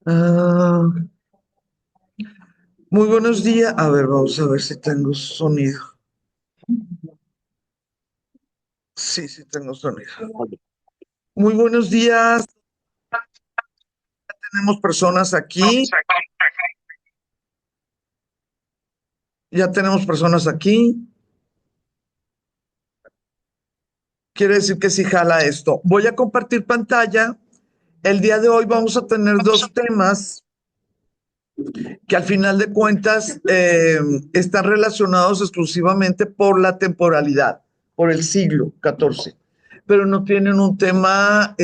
Ah, muy buenos días. A ver, vamos a ver si tengo sonido. Sí, sí tengo sonido. Muy buenos días. Tenemos personas aquí. Ya tenemos personas aquí. Quiere decir que sí jala esto. Voy a compartir pantalla. El día de hoy vamos a tener dos temas que al final de cuentas están relacionados exclusivamente por la temporalidad, por el siglo XIV, pero no tienen un tema,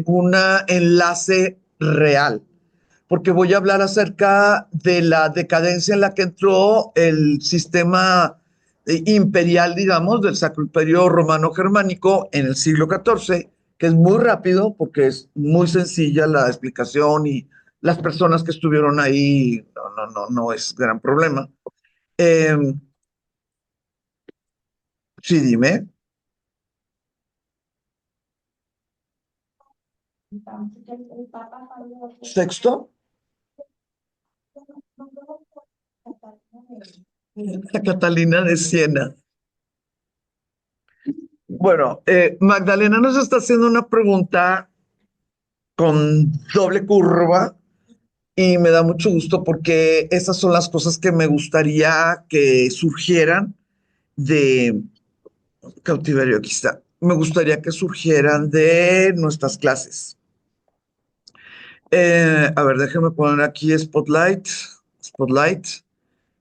un enlace real, porque voy a hablar acerca de la decadencia en la que entró el sistema imperial, digamos, del Sacro Imperio Romano Germánico en el siglo XIV, que es muy rápido porque es muy sencilla la explicación y las personas que estuvieron ahí no es gran problema. Eh, sí, dime. Sexto, la Catalina de Siena. Bueno, Magdalena nos está haciendo una pregunta con doble curva y me da mucho gusto porque esas son las cosas que me gustaría que surgieran de cautiverio. Aquí está. Me gustaría que surgieran de nuestras clases. A ver, déjenme poner aquí Spotlight. Spotlight.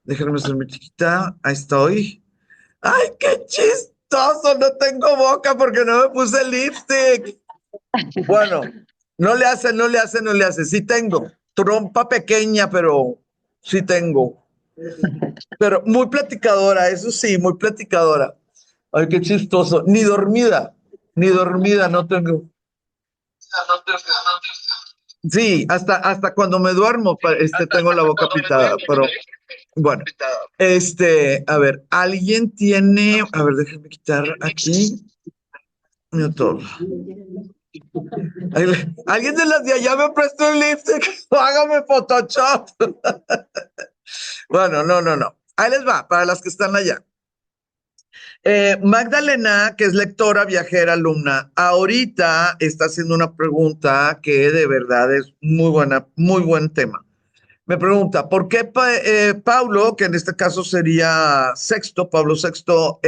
Déjenme hacer mi chiquita. Ahí estoy. ¡Ay, qué chistoso! No tengo boca porque no me puse lipstick. Bueno, no le hace, no le hace, no le hace. Sí tengo. Trompa pequeña, pero sí tengo. Pero muy platicadora, eso sí, muy platicadora. Ay, qué chistoso. Ni dormida no tengo. Sí, hasta cuando me duermo, tengo la boca pitada, pero bueno, a ver, alguien tiene, a ver, déjame quitar aquí, no todo. Alguien de las de allá me prestó un lipstick, hágame Photoshop. Bueno, no. Ahí les va, para las que están allá. Magdalena, que es lectora, viajera, alumna, ahorita está haciendo una pregunta que de verdad es muy buena, muy buen tema. Me pregunta, ¿por qué Paulo, que en este caso sería Sexto, Pablo Sexto,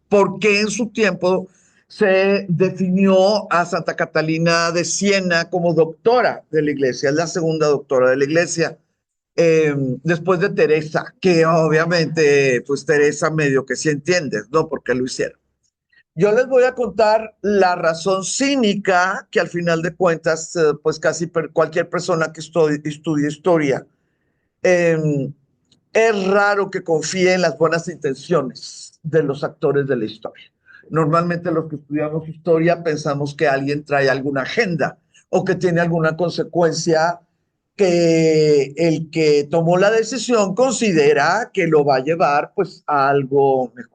por qué en su tiempo se definió a Santa Catalina de Siena como doctora de la iglesia? Es la segunda doctora de la iglesia, después de Teresa, que obviamente, pues Teresa medio que sí entiendes, ¿no? ¿Por qué lo hicieron? Yo les voy a contar la razón cínica que al final de cuentas, pues casi cualquier persona que estudie historia, eh, es raro que confíe en las buenas intenciones de los actores de la historia. Normalmente los que estudiamos historia pensamos que alguien trae alguna agenda o que tiene alguna consecuencia que el que tomó la decisión considera que lo va a llevar pues a algo mejor.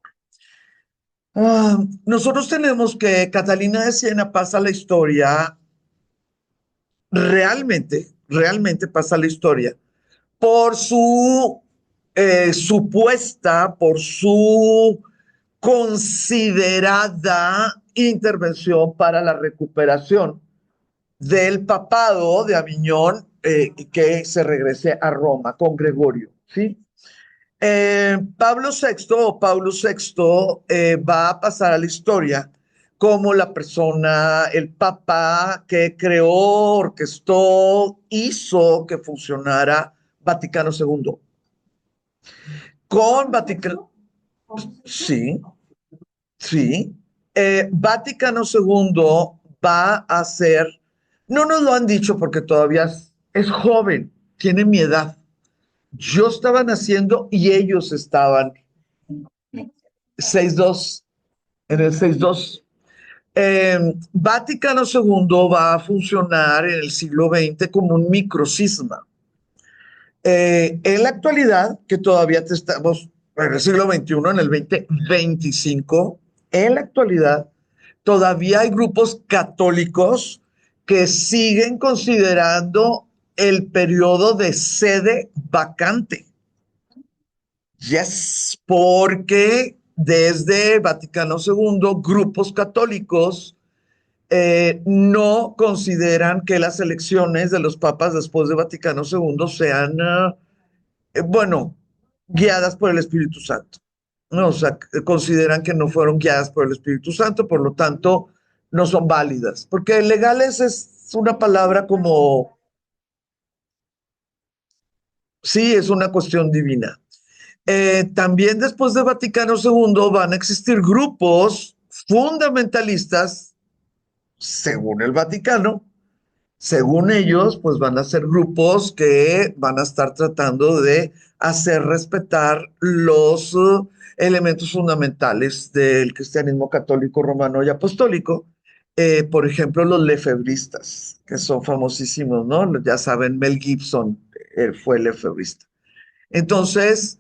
Nosotros tenemos que Catalina de Siena pasa la historia, realmente pasa la historia por su supuesta, por su considerada intervención para la recuperación del papado de Aviñón, que se regrese a Roma con Gregorio, ¿sí? Pablo VI o Paulo VI va a pasar a la historia como la persona, el papa que creó, orquestó, hizo que funcionara Vaticano II. Con Vaticano, sí, sí. Vaticano II va a ser, no nos lo han dicho porque todavía es joven, tiene mi edad. Yo estaba naciendo y ellos estaban 6-2 en el 6-2. Vaticano II va a funcionar en el siglo XX como un microcisma. En la actualidad, que todavía estamos en el siglo XXI, en el 2025, en la actualidad todavía hay grupos católicos que siguen considerando el periodo de sede vacante. Yes, porque desde Vaticano II, grupos católicos no consideran que las elecciones de los papas después de Vaticano II sean, bueno, guiadas por el Espíritu Santo. ¿No? O sea, consideran que no fueron guiadas por el Espíritu Santo, por lo tanto, no son válidas. Porque legales es una palabra como, sí, es una cuestión divina. También después de Vaticano II van a existir grupos fundamentalistas, según el Vaticano. Según ellos, pues van a ser grupos que van a estar tratando de hacer respetar los elementos fundamentales del cristianismo católico, romano y apostólico. Por ejemplo, los lefebristas, que son famosísimos, ¿no? Ya saben, Mel Gibson fue lefebrista. Entonces,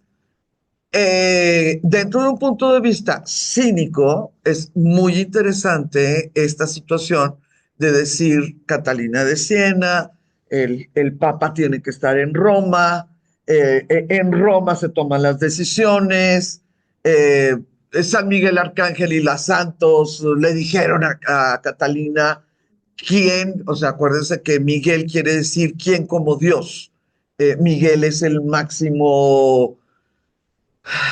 dentro de un punto de vista cínico, es muy interesante esta situación de decir Catalina de Siena, el Papa tiene que estar en Roma, en Roma se toman las decisiones, eh, San Miguel Arcángel y las Santos le dijeron a Catalina quién, o sea, acuérdense que Miguel quiere decir quién como Dios. Miguel es el máximo,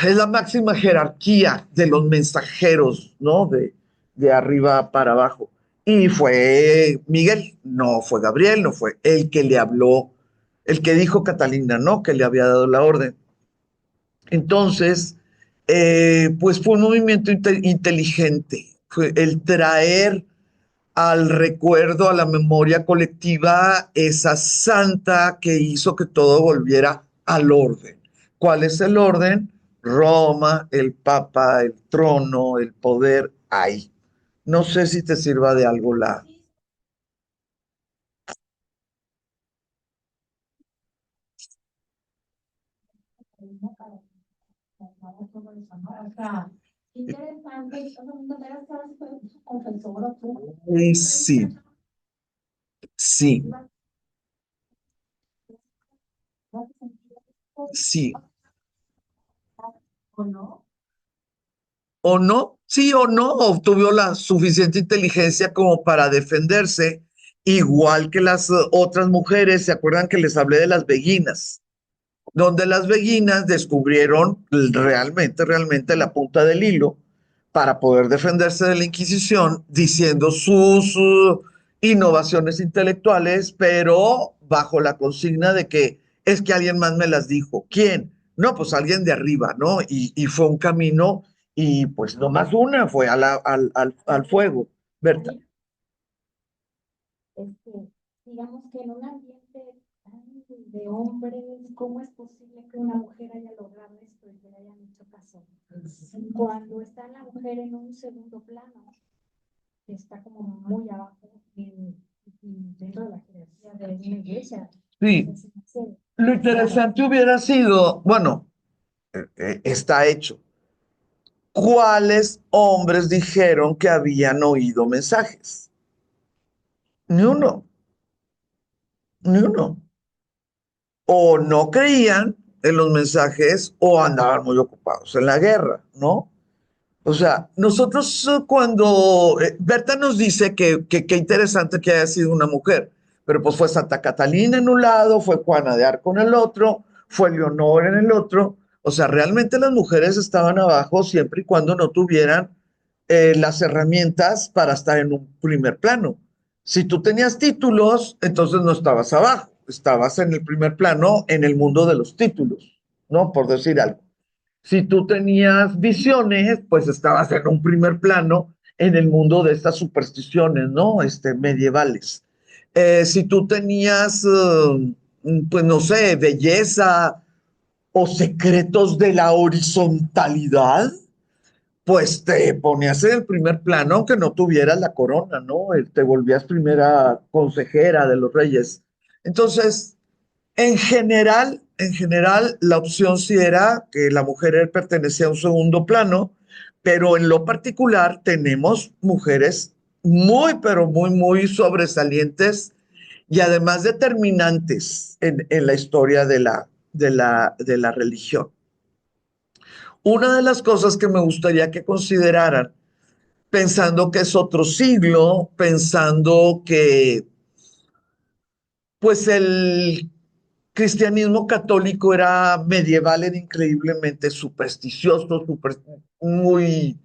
es la máxima jerarquía de los mensajeros, ¿no? De arriba para abajo. Y fue Miguel, no fue Gabriel, no fue el que le habló, el que dijo Catalina, ¿no? Que le había dado la orden. Entonces, pues fue un movimiento inteligente, fue el traer al recuerdo, a la memoria colectiva, esa santa que hizo que todo volviera al orden. ¿Cuál es el orden? Roma, el Papa, el trono, el poder, ahí. No sé si te sirva de algo la... Sí, sí, sí. O no, sí o no, obtuvo la suficiente inteligencia como para defenderse, igual que las otras mujeres. ¿Se acuerdan que les hablé de las beguinas? Donde las beguinas descubrieron realmente la punta del hilo para poder defenderse de la Inquisición, diciendo sus innovaciones intelectuales, pero bajo la consigna de que es que alguien más me las dijo. ¿Quién? No, pues alguien de arriba, ¿no? Y fue un camino y pues no más una, fue al fuego, ¿verdad? Sí, lo interesante hubiera sido, bueno, está hecho. ¿Cuáles hombres dijeron que habían oído mensajes? Ni uno, ni uno. O no creían en los mensajes o andaban muy ocupados en la guerra, ¿no? O sea, nosotros cuando Berta nos dice que qué interesante que haya sido una mujer, pero pues fue Santa Catalina en un lado, fue Juana de Arco en el otro, fue Leonor en el otro. O sea, realmente las mujeres estaban abajo siempre y cuando no tuvieran las herramientas para estar en un primer plano. Si tú tenías títulos, entonces no estabas abajo, estabas en el primer plano en el mundo de los títulos, ¿no? Por decir algo. Si tú tenías visiones, pues estabas en un primer plano en el mundo de estas supersticiones, ¿no? Medievales. Si tú tenías, pues no sé, belleza o secretos de la horizontalidad, pues te ponías en el primer plano aunque no tuvieras la corona, ¿no? Te volvías primera consejera de los reyes. Entonces, en general, la opción sí era que la mujer pertenecía a un segundo plano, pero en lo particular tenemos mujeres muy, pero muy, muy sobresalientes y además determinantes en la historia de la religión. Una de las cosas que me gustaría que consideraran, pensando que es otro siglo, pensando que pues el cristianismo católico era medieval, era increíblemente supersticioso, muy,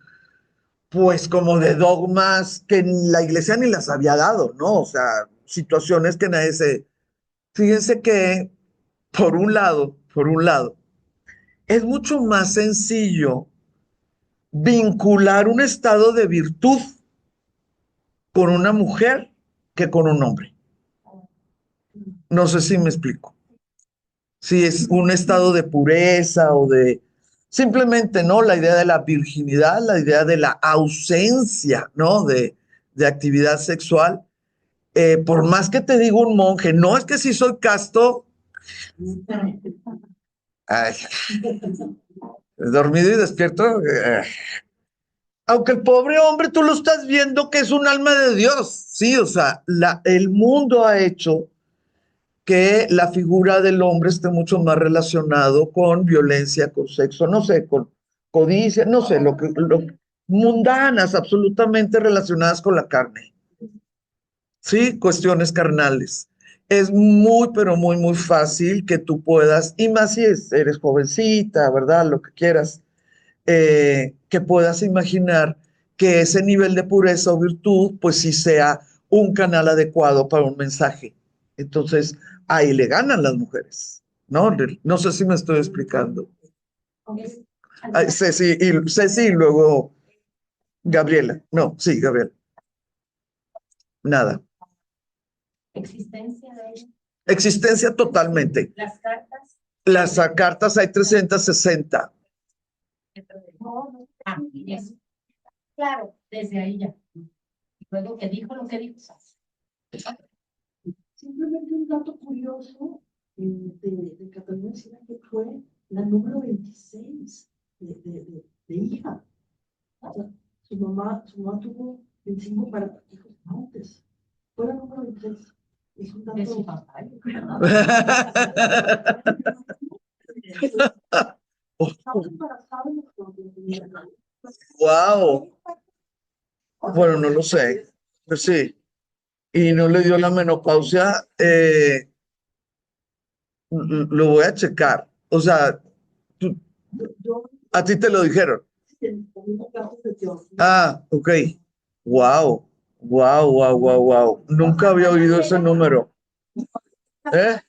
pues como de dogmas que la iglesia ni las había dado, ¿no? O sea, situaciones que nadie se... Fíjense que, por un lado, es mucho más sencillo vincular un estado de virtud con una mujer que con un hombre. No sé si me explico. Si es un estado de pureza o de simplemente, ¿no? La idea de la virginidad, la idea de la ausencia, ¿no? De actividad sexual. Por más que te diga un monje, no es que si soy casto, ay, dormido y despierto. Aunque el pobre hombre tú lo estás viendo que es un alma de Dios, sí, o sea, el mundo ha hecho que la figura del hombre esté mucho más relacionado con violencia, con sexo, no sé, con codicia, no sé, mundanas, absolutamente relacionadas con la carne, ¿sí? Cuestiones carnales. Es muy, pero muy, muy fácil que tú puedas, y más si eres jovencita, ¿verdad? Lo que quieras, que puedas imaginar que ese nivel de pureza o virtud, pues sí sea un canal adecuado para un mensaje. Entonces, ahí le ganan las mujeres, ¿no? No sé si me estoy explicando. Ay, Ceci y luego Gabriela. No, sí, Gabriela. Nada. Existencia de ella. Existencia totalmente. Las cartas. Las cartas hay 360. Ah, eso. Claro, desde ahí ya. Luego que dijo lo que dijo. Simplemente un dato curioso de Catalina Sierra, que fue la número 26 de hija. O sea, su mamá tuvo 25 para hijos antes. Fue la número 26. Es un dato. De su papá. Estamos embarazados Wow. Bueno, no lo sé. Pues sí. Y no le dio la menopausia. Lo voy a checar. O sea, tú- yo a ti te lo dijeron. tengo casos de teología. Ah, ok. Wow. Wow, wow, wow, wow. Nunca había oído ese número. ¿Eh?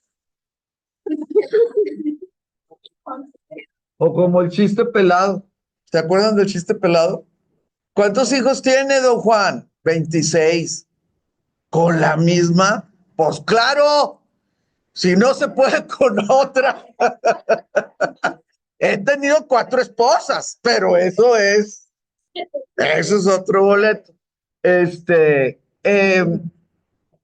O como el chiste pelado. ¿Se acuerdan del chiste pelado? ¿Cuántos hijos tiene, don Juan? 26. ¿Con la misma? Pues claro. Si no se puede con otra. He tenido 4 esposas, pero eso es otro boleto. Este,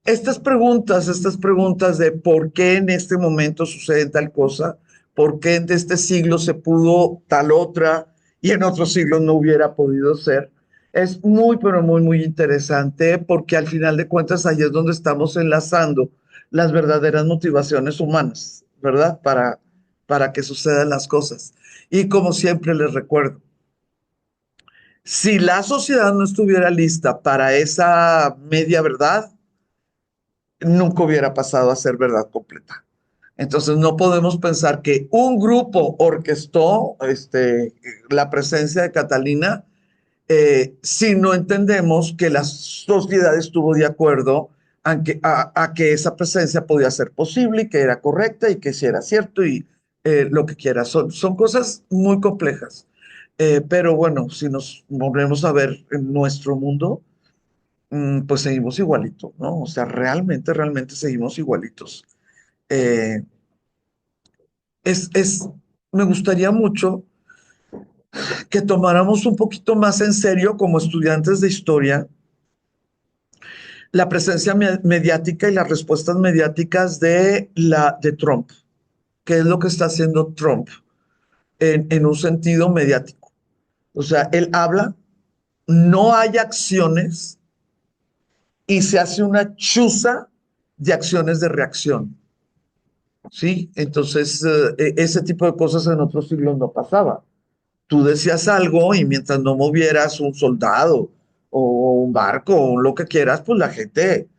estas preguntas de por qué en este momento sucede tal cosa, por qué en este siglo se pudo tal otra y en otros siglos no hubiera podido ser, es muy, pero muy, muy interesante porque al final de cuentas ahí es donde estamos enlazando las verdaderas motivaciones humanas, ¿verdad? Para que sucedan las cosas. Y como siempre les recuerdo, si la sociedad no estuviera lista para esa media verdad, nunca hubiera pasado a ser verdad completa. Entonces no podemos pensar que un grupo orquestó la presencia de Catalina si no entendemos que la sociedad estuvo de acuerdo a que esa presencia podía ser posible y que era correcta y que si era cierto y lo que quiera. Son cosas muy complejas. Pero bueno, si nos volvemos a ver en nuestro mundo, pues seguimos igualitos, ¿no? O sea, realmente, realmente seguimos igualitos. Eh, es, es, Me gustaría mucho que tomáramos un poquito más en serio como estudiantes de historia la presencia mediática y las respuestas mediáticas de Trump. ¿Qué es lo que está haciendo Trump en un sentido mediático? O sea, él habla, no hay acciones, y se hace una chuza de acciones de reacción, ¿sí? Entonces, ese tipo de cosas en otros siglos no pasaba. Tú decías algo y mientras no movieras un soldado o un barco o lo que quieras, pues la gente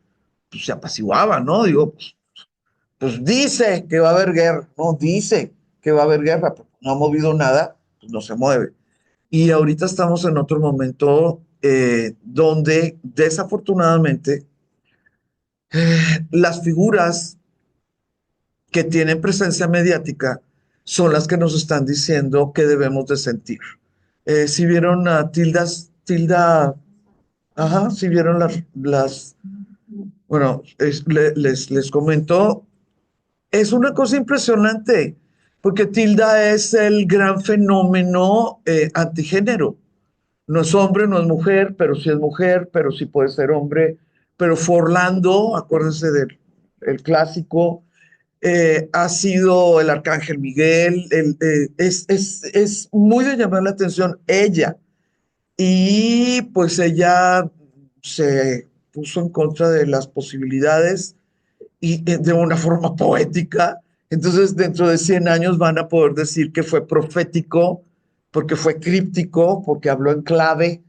pues, se apaciguaba, ¿no? Digo, pues dice que va a haber guerra, no dice que va a haber guerra, pero no ha movido nada, pues no se mueve. Y ahorita estamos en otro momento donde desafortunadamente las figuras que tienen presencia mediática son las que nos están diciendo que debemos de sentir. Si vieron a Tilda, ajá, si vieron bueno, les comento, es una cosa impresionante, porque Tilda es el gran fenómeno antigénero. No es hombre, no es mujer, pero sí es mujer, pero sí puede ser hombre. Pero Forlando, acuérdense del el clásico, ha sido el Arcángel Miguel, es muy de llamar la atención ella. Y pues ella se puso en contra de las posibilidades y de una forma poética. Entonces, dentro de 100 años van a poder decir que fue profético, porque fue críptico, porque habló en clave,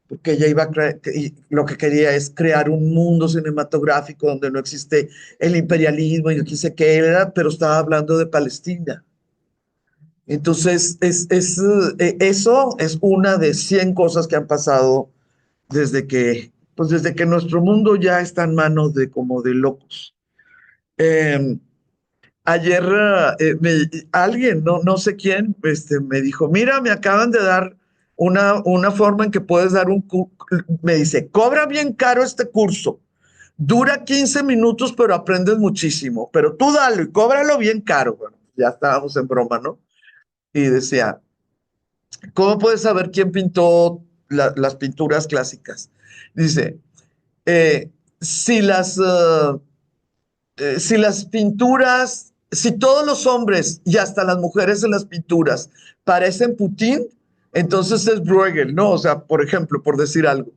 porque ella iba a crear, y lo que quería es crear un mundo cinematográfico donde no existe el imperialismo y yo quise que era, pero estaba hablando de Palestina. Entonces, eso es una de 100 cosas que han pasado desde que nuestro mundo ya está en manos de como de locos. Eh, Ayer alguien, no sé quién, me dijo, mira, me acaban de dar una forma en que puedes dar me dice, cobra bien caro este curso, dura 15 minutos, pero aprendes muchísimo, pero tú dale y cóbralo bien caro. Bueno, ya estábamos en broma, ¿no? Y decía, ¿cómo puedes saber quién pintó las pinturas clásicas? Dice, eh, si si las pinturas, si todos los hombres y hasta las mujeres en las pinturas parecen Putin, entonces es Bruegel, ¿no? O sea, por ejemplo, por decir algo.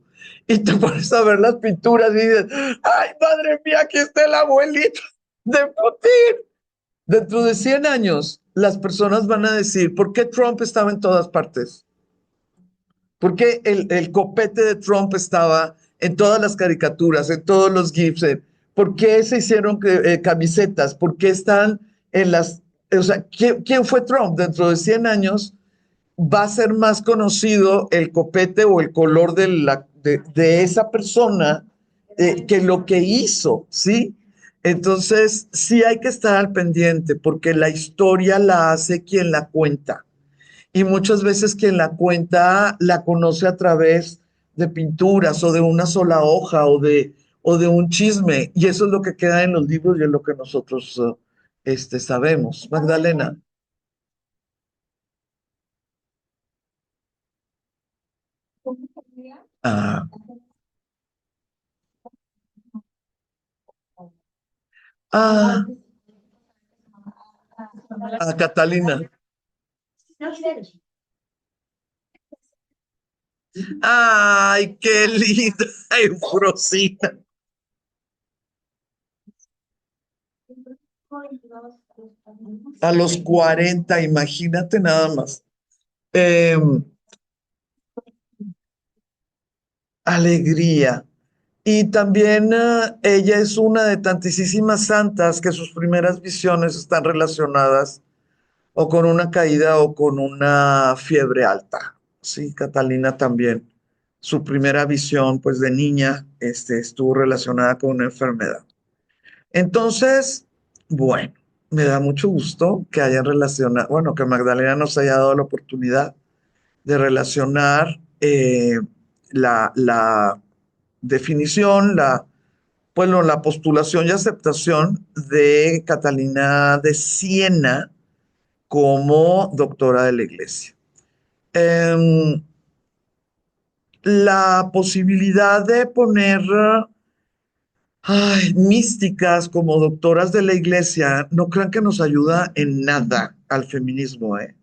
Y te pones a ver las pinturas y dices, ay, madre mía, aquí está el abuelito de Putin. Dentro de 100 años, las personas van a decir, ¿por qué Trump estaba en todas partes? ¿Por qué el copete de Trump estaba en todas las caricaturas, en todos los GIFs? ¿Por qué se hicieron camisetas? ¿Por qué están en las... O sea, ¿quién fue Trump? Dentro de 100 años va a ser más conocido el copete o el color de esa persona que lo que hizo, ¿sí? Entonces, sí hay que estar al pendiente porque la historia la hace quien la cuenta. Y muchas veces quien la cuenta la conoce a través de pinturas o de una sola hoja o de un chisme. Y eso es lo que queda en los libros y es lo que nosotros sabemos. Magdalena. Ah, ah, Catalina. Ay, qué linda Eufrosina. A los 40 imagínate nada más. Em, Alegría. Y también ella es una de tantísimas santas que sus primeras visiones están relacionadas o con una caída o con una fiebre alta. Sí, Catalina también. Su primera visión, pues de niña, estuvo relacionada con una enfermedad. Entonces, bueno, me da mucho gusto que hayan relacionado, bueno, que Magdalena nos haya dado la oportunidad de relacionar la definición, bueno, la postulación y aceptación de Catalina de Siena como doctora de la iglesia. Em, la posibilidad de poner místicas como doctoras de la iglesia, no crean que nos ayuda en nada al feminismo, ¿eh?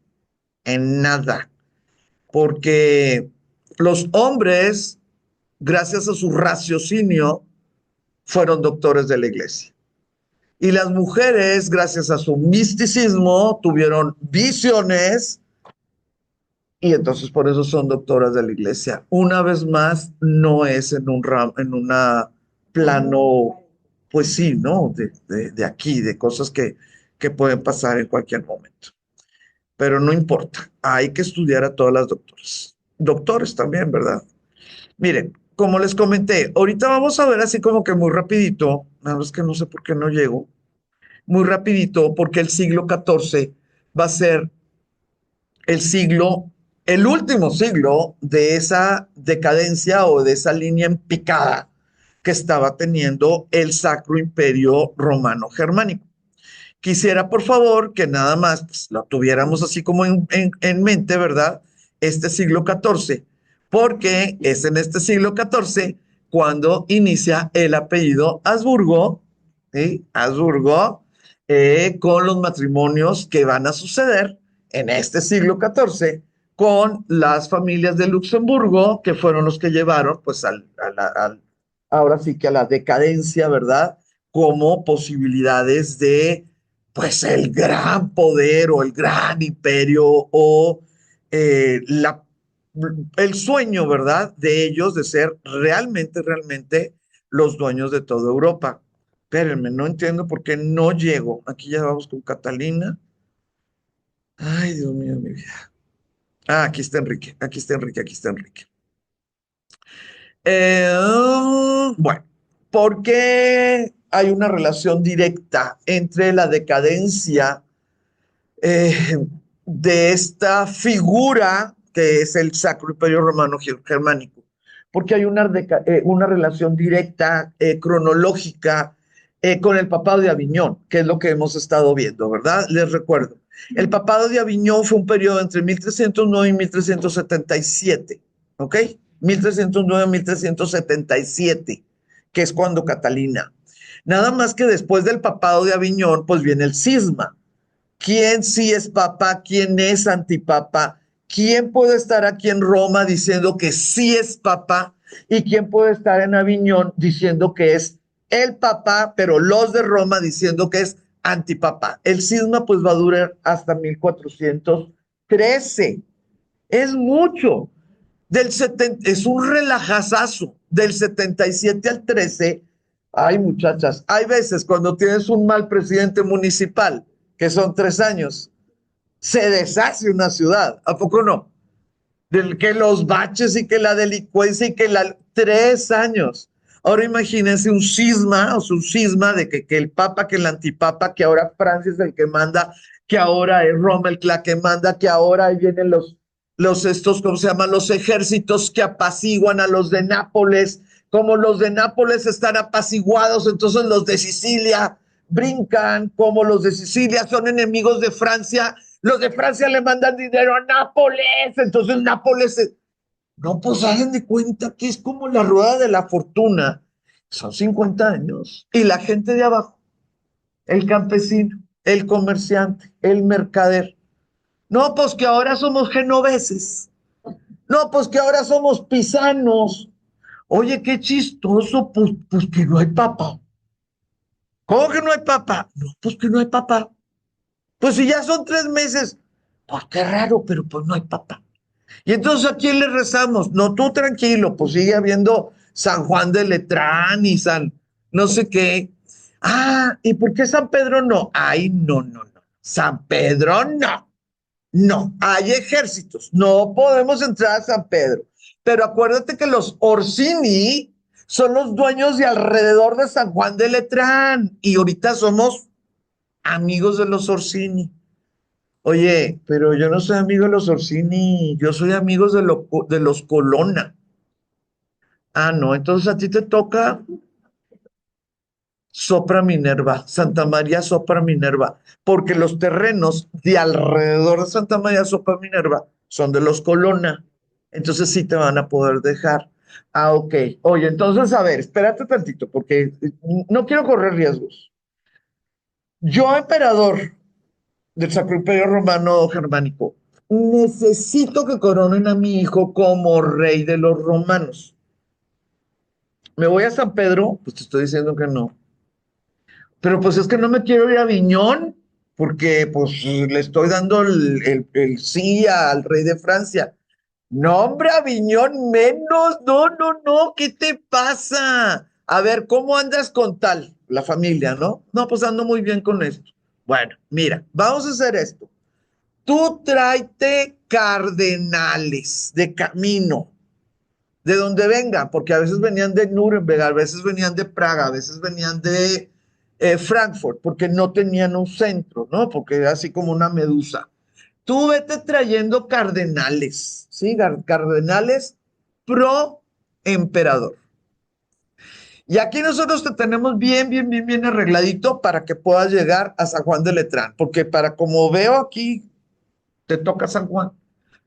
En nada. Porque los hombres, gracias a su raciocinio, fueron doctores de la iglesia. Y las mujeres, gracias a su misticismo, tuvieron visiones y entonces por eso son doctoras de la iglesia. Una vez más, no es en un en una plano, pues sí, ¿no? De aquí, de cosas que pueden pasar en cualquier momento. Pero no importa, hay que estudiar a todas las doctoras. Doctores también, ¿verdad? Miren, como les comenté, ahorita vamos a ver así como que muy rapidito, nada más que no sé por qué no llego, muy rapidito, porque el siglo XIV va a ser el siglo, el último siglo de esa decadencia o de esa línea en picada que estaba teniendo el Sacro Imperio Romano Germánico. Quisiera, por favor, que nada más pues, lo tuviéramos así como en mente, ¿verdad? Este siglo XIV, porque es en este siglo XIV cuando inicia el apellido Habsburgo, ¿sí? Habsburgo, con los matrimonios que van a suceder en este siglo XIV con las familias de Luxemburgo, que fueron los que llevaron, pues, ahora sí que a la decadencia, ¿verdad? Como posibilidades de pues el gran poder o el gran imperio o el sueño, ¿verdad? De ellos de ser realmente, realmente los dueños de toda Europa. Espérenme, no entiendo por qué no llego. Aquí ya vamos con Catalina. Ay, Dios mío, mi vida. Ah, aquí está Enrique, aquí está Enrique, aquí está Enrique. Bueno, ¿por qué hay una relación directa entre la decadencia eh, de esta figura que es el Sacro Imperio Romano Germánico, porque hay una relación directa, cronológica, con el papado de Aviñón, que es lo que hemos estado viendo, ¿verdad? Les recuerdo, el papado de Aviñón fue un periodo entre 1309 y 1377, ¿ok? 1309 y 1377, que es cuando Catalina. Nada más que después del papado de Aviñón, pues viene el cisma. ¿Quién sí es papa? ¿Quién es antipapa? ¿Quién puede estar aquí en Roma diciendo que sí es papa? ¿Y quién puede estar en Aviñón diciendo que es el papa, pero los de Roma diciendo que es antipapa? El cisma pues va a durar hasta 1413. Es mucho. Es un relajazazo. Del 77 al 13. Ay, muchachas, hay veces cuando tienes un mal presidente municipal, que son 3 años, se deshace una ciudad. ¿A poco no? Del que los baches y que la delincuencia y que 3 años. Ahora imagínense un cisma, o sea, un cisma de que el papa, que el antipapa, que ahora Francia es el que manda, que ahora es Roma el que manda, que ahora ahí vienen estos, ¿cómo se llaman? Los ejércitos que apaciguan a los de Nápoles. Como los de Nápoles están apaciguados, entonces los de Sicilia brincan, como los de Sicilia son enemigos de Francia, los de Francia le mandan dinero a Nápoles, entonces Nápoles, no, pues hagan de cuenta que es como la rueda de la fortuna, son 50 años, y la gente de abajo, el campesino, el comerciante, el mercader, no, pues que ahora somos genoveses, no, pues que ahora somos pisanos, oye, qué chistoso, pues que no hay papa. ¿Cómo que no hay papa? No, pues que no hay papa. Pues si ya son 3 meses, pues qué raro, pero pues no hay papa. Y entonces, ¿a quién le rezamos? No, tú tranquilo, pues sigue habiendo San Juan de Letrán y San no sé qué. Ah, ¿y por qué San Pedro no? Ay, no, no, no. San Pedro no. No, hay ejércitos. No podemos entrar a San Pedro. Pero acuérdate que los Orsini son los dueños de alrededor de San Juan de Letrán. Y ahorita somos amigos de los Orsini. Oye, pero yo no soy amigo de los Orsini, yo soy amigo de los Colonna. Ah, no, entonces a ti te toca Sopra Minerva, Santa María Sopra Minerva, porque los terrenos de alrededor de Santa María Sopra Minerva son de los Colonna. Entonces sí te van a poder dejar. Ah, ok. Oye, entonces, a ver, espérate tantito, porque no quiero correr riesgos. Yo, emperador del Sacro Imperio Romano Germánico, necesito que coronen a mi hijo como rey de los romanos. Me voy a San Pedro, pues te estoy diciendo que no. Pero pues es que no me quiero ir a Aviñón, porque pues le estoy dando el sí al rey de Francia. No, hombre, Aviñón, menos. No, no, no, ¿qué te pasa? A ver, ¿cómo andas con tal? La familia, ¿no? No, pues ando muy bien con esto. Bueno, mira, vamos a hacer esto. Tú tráete cardenales de camino, de donde vengan, porque a veces venían de Nuremberg, a veces venían de Praga, a veces venían de Frankfurt, porque no tenían un centro, ¿no? Porque era así como una medusa. Tú vete trayendo cardenales, ¿sí? Cardenales pro emperador. Y aquí nosotros te tenemos bien, bien, bien, bien arregladito para que puedas llegar a San Juan de Letrán, porque para como veo aquí, te toca San Juan.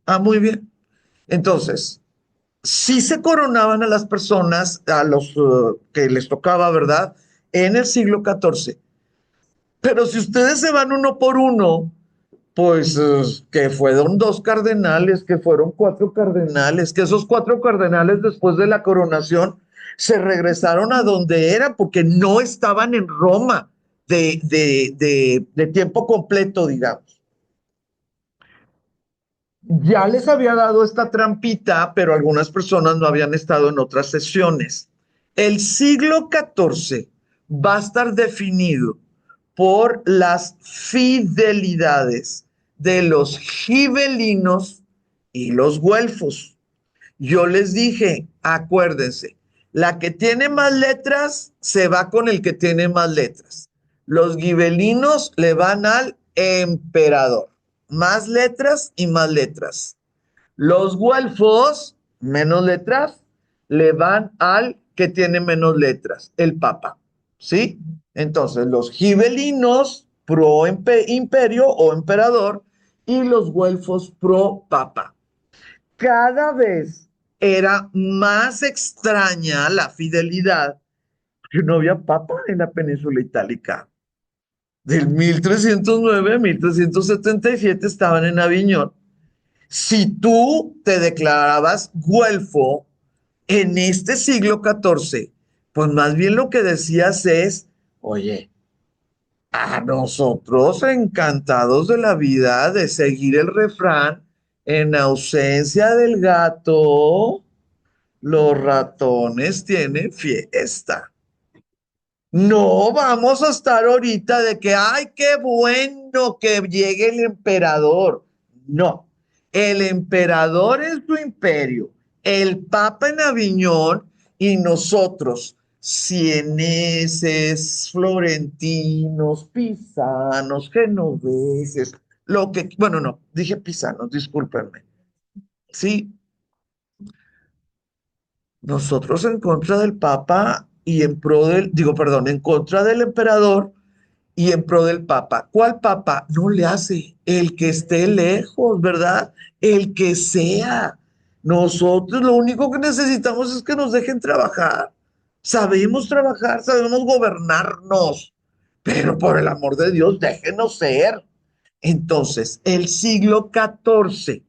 Ah, muy bien. Entonces, sí se coronaban a las personas, a los que les tocaba, ¿verdad? En el siglo XIV. Pero si ustedes se van uno por uno, pues que fueron dos cardenales, que fueron cuatro cardenales, que esos cuatro cardenales después de la coronación se regresaron a donde eran porque no estaban en Roma de tiempo completo, digamos. Ya les había dado esta trampita, pero algunas personas no habían estado en otras sesiones. El siglo XIV va a estar definido por las fidelidades de los gibelinos y los güelfos. Yo les dije, acuérdense, la que tiene más letras se va con el que tiene más letras. Los gibelinos le van al emperador. Más letras y más letras. Los güelfos, menos letras, le van al que tiene menos letras, el papa. ¿Sí? Entonces, los gibelinos pro imperio o emperador y los güelfos pro papa. Cada vez era más extraña la fidelidad que no había papa en la península itálica. Del 1309 a 1377 estaban en Aviñón. Si tú te declarabas güelfo en este siglo XIV, pues más bien lo que decías es, oye, a nosotros encantados de la vida de seguir el refrán, en ausencia del gato, los ratones tienen fiesta. No vamos a estar ahorita de que, ay, qué bueno que llegue el emperador. No, el emperador en su imperio, el papa en Aviñón y nosotros, sieneses, florentinos, pisanos, genoveses, lo que, bueno, no, dije pisanos, discúlpenme. Sí, nosotros en contra del papa y en pro del, digo, perdón, en contra del emperador y en pro del Papa. ¿Cuál Papa? No le hace. El que esté lejos, ¿verdad? El que sea. Nosotros lo único que necesitamos es que nos dejen trabajar. Sabemos trabajar, sabemos gobernarnos, pero por el amor de Dios, déjenos ser. Entonces, el siglo XIV,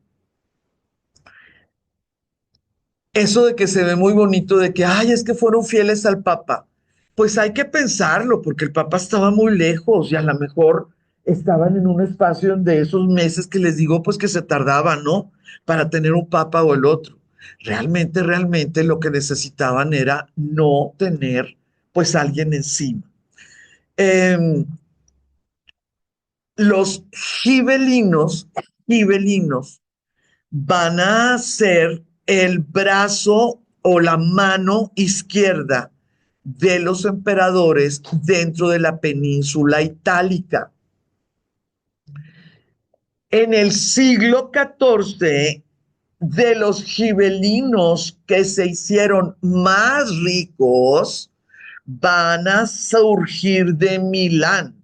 eso de que se ve muy bonito, de que, ay, es que fueron fieles al Papa, pues hay que pensarlo, porque el Papa estaba muy lejos y a lo mejor estaban en un espacio de esos meses que les digo, pues que se tardaban, ¿no? Para tener un Papa o el otro. Realmente, realmente lo que necesitaban era no tener, pues, alguien encima. Eh, los gibelinos van a ser el brazo o la mano izquierda de los emperadores dentro de la península itálica. En el siglo XIV, de los gibelinos que se hicieron más ricos, van a surgir de Milán.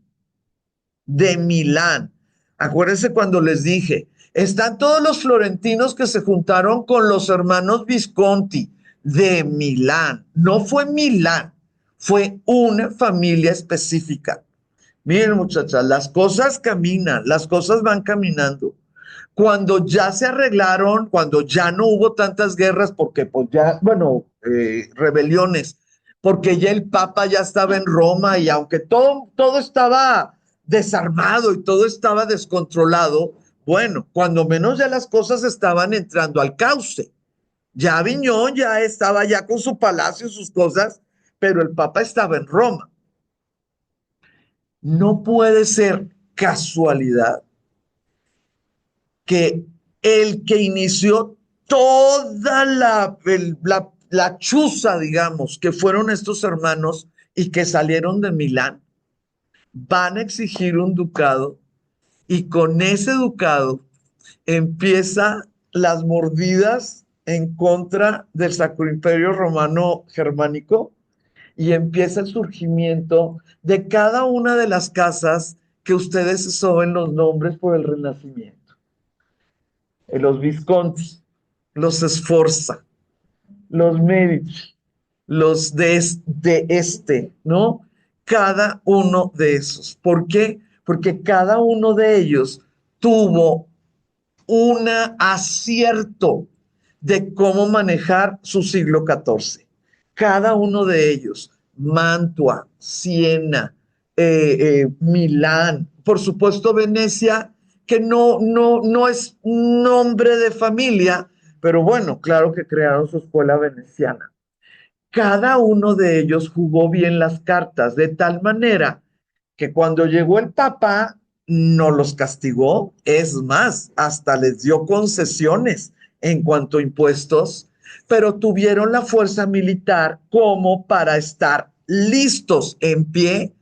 Acuérdense cuando les dije, están todos los florentinos que se juntaron con los hermanos Visconti de Milán. No fue Milán, fue una familia específica. Miren, muchachas, las cosas caminan, las cosas van caminando. Cuando ya se arreglaron, cuando ya no hubo tantas guerras, porque pues ya, bueno, rebeliones, porque ya el Papa ya estaba en Roma y aunque todo estaba desarmado y todo estaba descontrolado, bueno, cuando menos ya las cosas estaban entrando al cauce. Ya Aviñón ya estaba ya con su palacio, sus cosas, pero el Papa estaba en Roma. No puede ser casualidad que el que inició toda la chuza, digamos, que fueron estos hermanos y que salieron de Milán, van a exigir un ducado y con ese ducado empieza las mordidas en contra del Sacro Imperio Romano Germánico y empieza el surgimiento de cada una de las casas que ustedes saben los nombres por el Renacimiento. Los Visconti, los Sforza, los Medici, los de este, ¿no? Cada uno de esos. ¿Por qué? Porque cada uno de ellos tuvo un acierto de cómo manejar su siglo XIV. Cada uno de ellos, Mantua, Siena, Milán, por supuesto Venecia, que no es nombre de familia, pero bueno, claro que crearon su escuela veneciana. Cada uno de ellos jugó bien las cartas, de tal manera que cuando llegó el Papa no los castigó, es más, hasta les dio concesiones en cuanto a impuestos, pero tuvieron la fuerza militar como para estar listos en pie,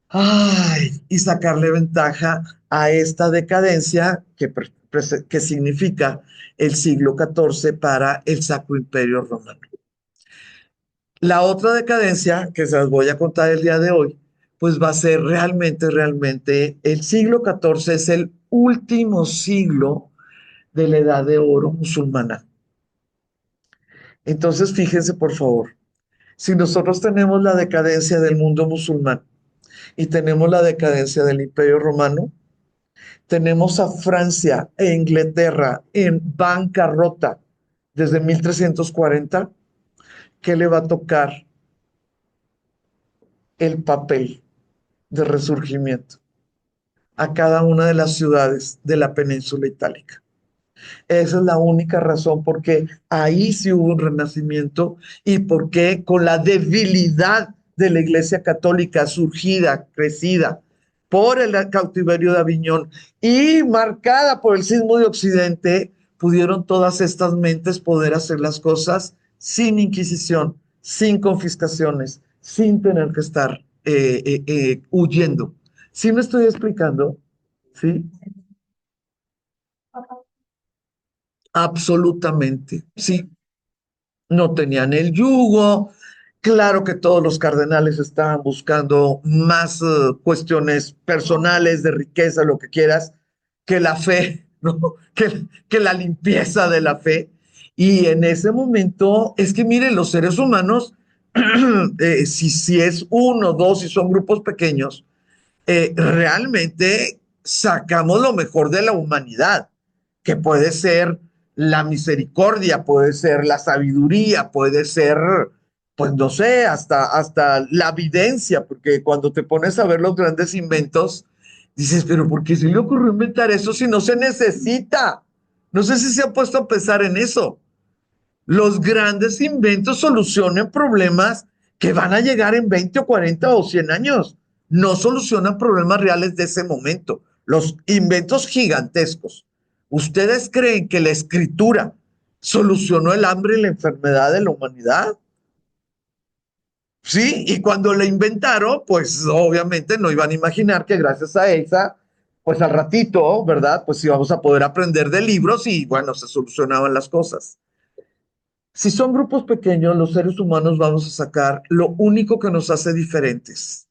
ay, y sacarle ventaja a esta decadencia que significa el siglo XIV para el Sacro Imperio Romano. La otra decadencia que se las voy a contar el día de hoy, pues va a ser realmente el siglo XIV es el último siglo de la edad de oro musulmana. Entonces, fíjense por favor, si nosotros tenemos la decadencia del mundo musulmán y tenemos la decadencia del Imperio Romano, tenemos a Francia e Inglaterra en bancarrota desde 1340, ¿qué le va a tocar el papel de resurgimiento a cada una de las ciudades de la península itálica? Esa es la única razón por qué ahí sí hubo un renacimiento y por qué con la debilidad de la Iglesia Católica surgida, crecida por el cautiverio de Aviñón y marcada por el sismo de Occidente, pudieron todas estas mentes poder hacer las cosas sin inquisición, sin confiscaciones, sin tener que estar huyendo. ¿Sí me estoy explicando? ¿Sí? Absolutamente, sí. No tenían el yugo. Claro que todos los cardenales estaban buscando más cuestiones personales, de riqueza, lo que quieras, que la fe, ¿no? Que la limpieza de la fe. Y en ese momento, es que miren, los seres humanos, si es uno, dos, si son grupos pequeños, realmente sacamos lo mejor de la humanidad, que puede ser la misericordia, puede ser la sabiduría, puede ser, pues no sé, hasta la evidencia, porque cuando te pones a ver los grandes inventos, dices, pero ¿por qué se le ocurrió inventar eso si no se necesita? No sé si se ha puesto a pensar en eso. Los grandes inventos solucionan problemas que van a llegar en 20 o 40 o 100 años. No solucionan problemas reales de ese momento. Los inventos gigantescos. ¿Ustedes creen que la escritura solucionó el hambre y la enfermedad de la humanidad? Sí, y cuando la inventaron, pues obviamente no iban a imaginar que gracias a esa, pues al ratito, ¿verdad? Pues íbamos a poder aprender de libros y bueno, se solucionaban las cosas. Si son grupos pequeños, los seres humanos vamos a sacar lo único que nos hace diferentes,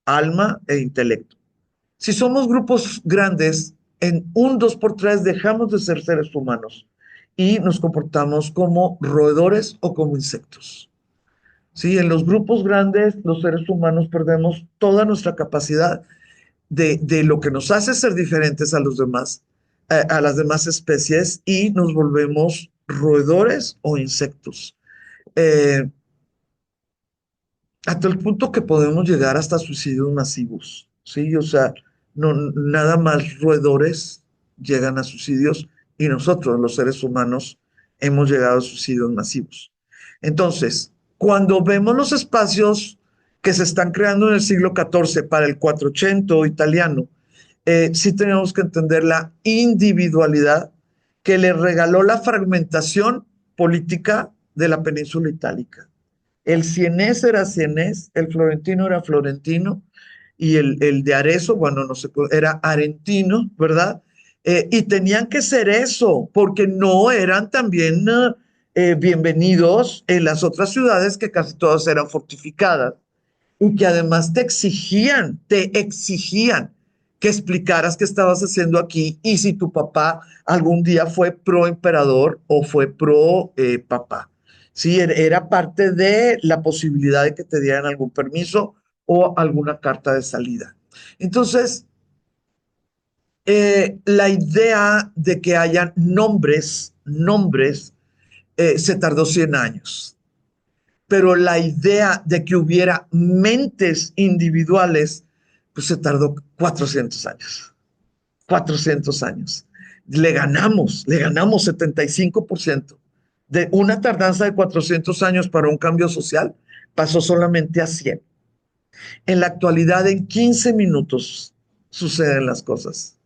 alma e intelecto. Si somos grupos grandes, en un 2 por 3 dejamos de ser seres humanos y nos comportamos como roedores o como insectos. Sí, en los grupos grandes, los seres humanos perdemos toda nuestra capacidad de lo que nos hace ser diferentes a los demás, a las demás especies y nos volvemos roedores o insectos. Eh, hasta el punto que podemos llegar hasta suicidios masivos, ¿sí? O sea, no, nada más roedores llegan a suicidios y nosotros, los seres humanos, hemos llegado a suicidios masivos. Entonces, cuando vemos los espacios que se están creando en el siglo XIV para el 480 italiano, sí tenemos que entender la individualidad que le regaló la fragmentación política de la península itálica. El sienés era sienés, el florentino era florentino y el de Arezzo, bueno, no sé, era arentino, ¿verdad? Y tenían que ser eso, porque no eran también bienvenidos en las otras ciudades que casi todas eran fortificadas y que además te exigían que explicaras qué estabas haciendo aquí y si tu papá algún día fue pro emperador o fue pro papá. Sí, era parte de la posibilidad de que te dieran algún permiso o alguna carta de salida. Entonces, la idea de que haya nombres, se tardó 100 años, pero la idea de que hubiera mentes individuales, pues se tardó 400 años. 400 años. Le ganamos 75%. De una tardanza de 400 años para un cambio social, pasó solamente a 100. En la actualidad, en 15 minutos suceden las cosas.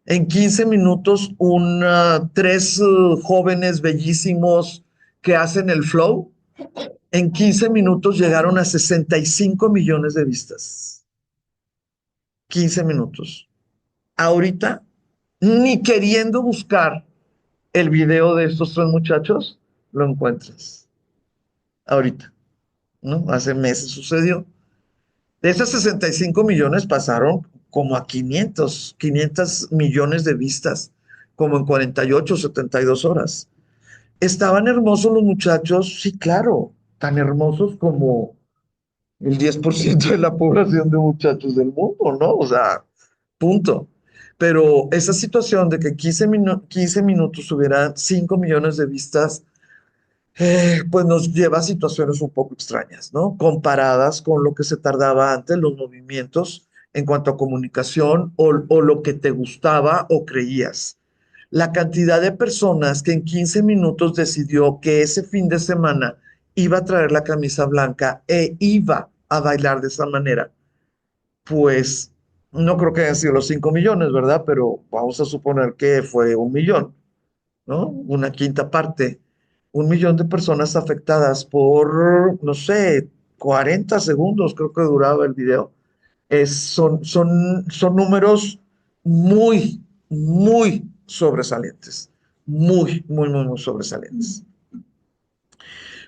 En 15 minutos, tres jóvenes bellísimos que hacen el flow, en 15 minutos llegaron a 65 millones de vistas. 15 minutos. Ahorita, ni queriendo buscar el video de estos tres muchachos, lo encuentras. Ahorita, ¿no? Hace meses sucedió. De esos 65 millones pasaron como a 500 millones de vistas, como en 48, 72 horas. ¿Estaban hermosos los muchachos? Sí, claro, tan hermosos como el 10% de la población de muchachos del mundo, ¿no? O sea, punto. Pero esa situación de que en 15 minutos hubiera 5 millones de vistas, pues nos lleva a situaciones un poco extrañas, ¿no? Comparadas con lo que se tardaba antes, los movimientos en cuanto a comunicación o lo que te gustaba o creías. La cantidad de personas que en 15 minutos decidió que ese fin de semana iba a traer la camisa blanca e iba a bailar de esa manera, pues no creo que hayan sido los 5 millones, ¿verdad? Pero vamos a suponer que fue 1 millón, ¿no? Una quinta parte. 1 millón de personas afectadas por, no sé, 40 segundos, creo que duraba el video. Son números muy, muy sobresalientes. Muy, muy, muy, muy sobresalientes.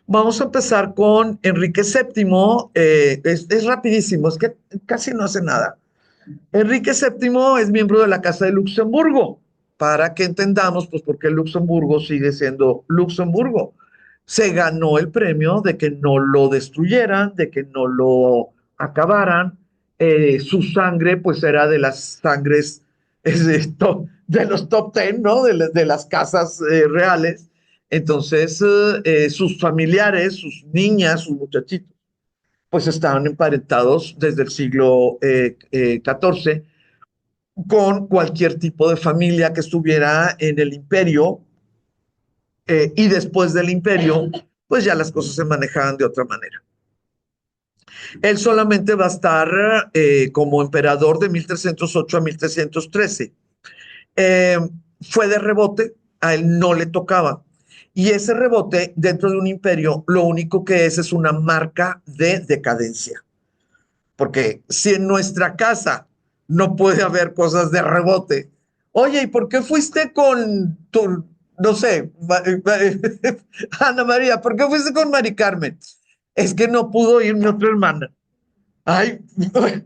Vamos a empezar con Enrique VII. Es rapidísimo, es que casi no hace nada. Enrique VII es miembro de la Casa de Luxemburgo, para que entendamos, pues, por qué Luxemburgo sigue siendo Luxemburgo. Se ganó el premio de que no lo destruyeran, de que no lo acabaran. Su sangre, pues, era de las sangres de los top 10, ¿no? De las casas reales. Entonces, sus familiares, sus niñas, sus muchachitos, pues estaban emparentados desde el siglo XIV con cualquier tipo de familia que estuviera en el imperio, y después del imperio, pues ya las cosas se manejaban de otra manera. Él solamente va a estar como emperador de 1308 a 1313. Eh, Fue de rebote, a él no le tocaba. Y ese rebote dentro de un imperio, lo único que es una marca de decadencia. Porque si en nuestra casa no puede haber cosas de rebote, oye, ¿y por qué fuiste con tu, no sé, Ana María, ¿por qué fuiste con Mari Carmen? Es que no pudo ir mi otra hermana. Ay, pues,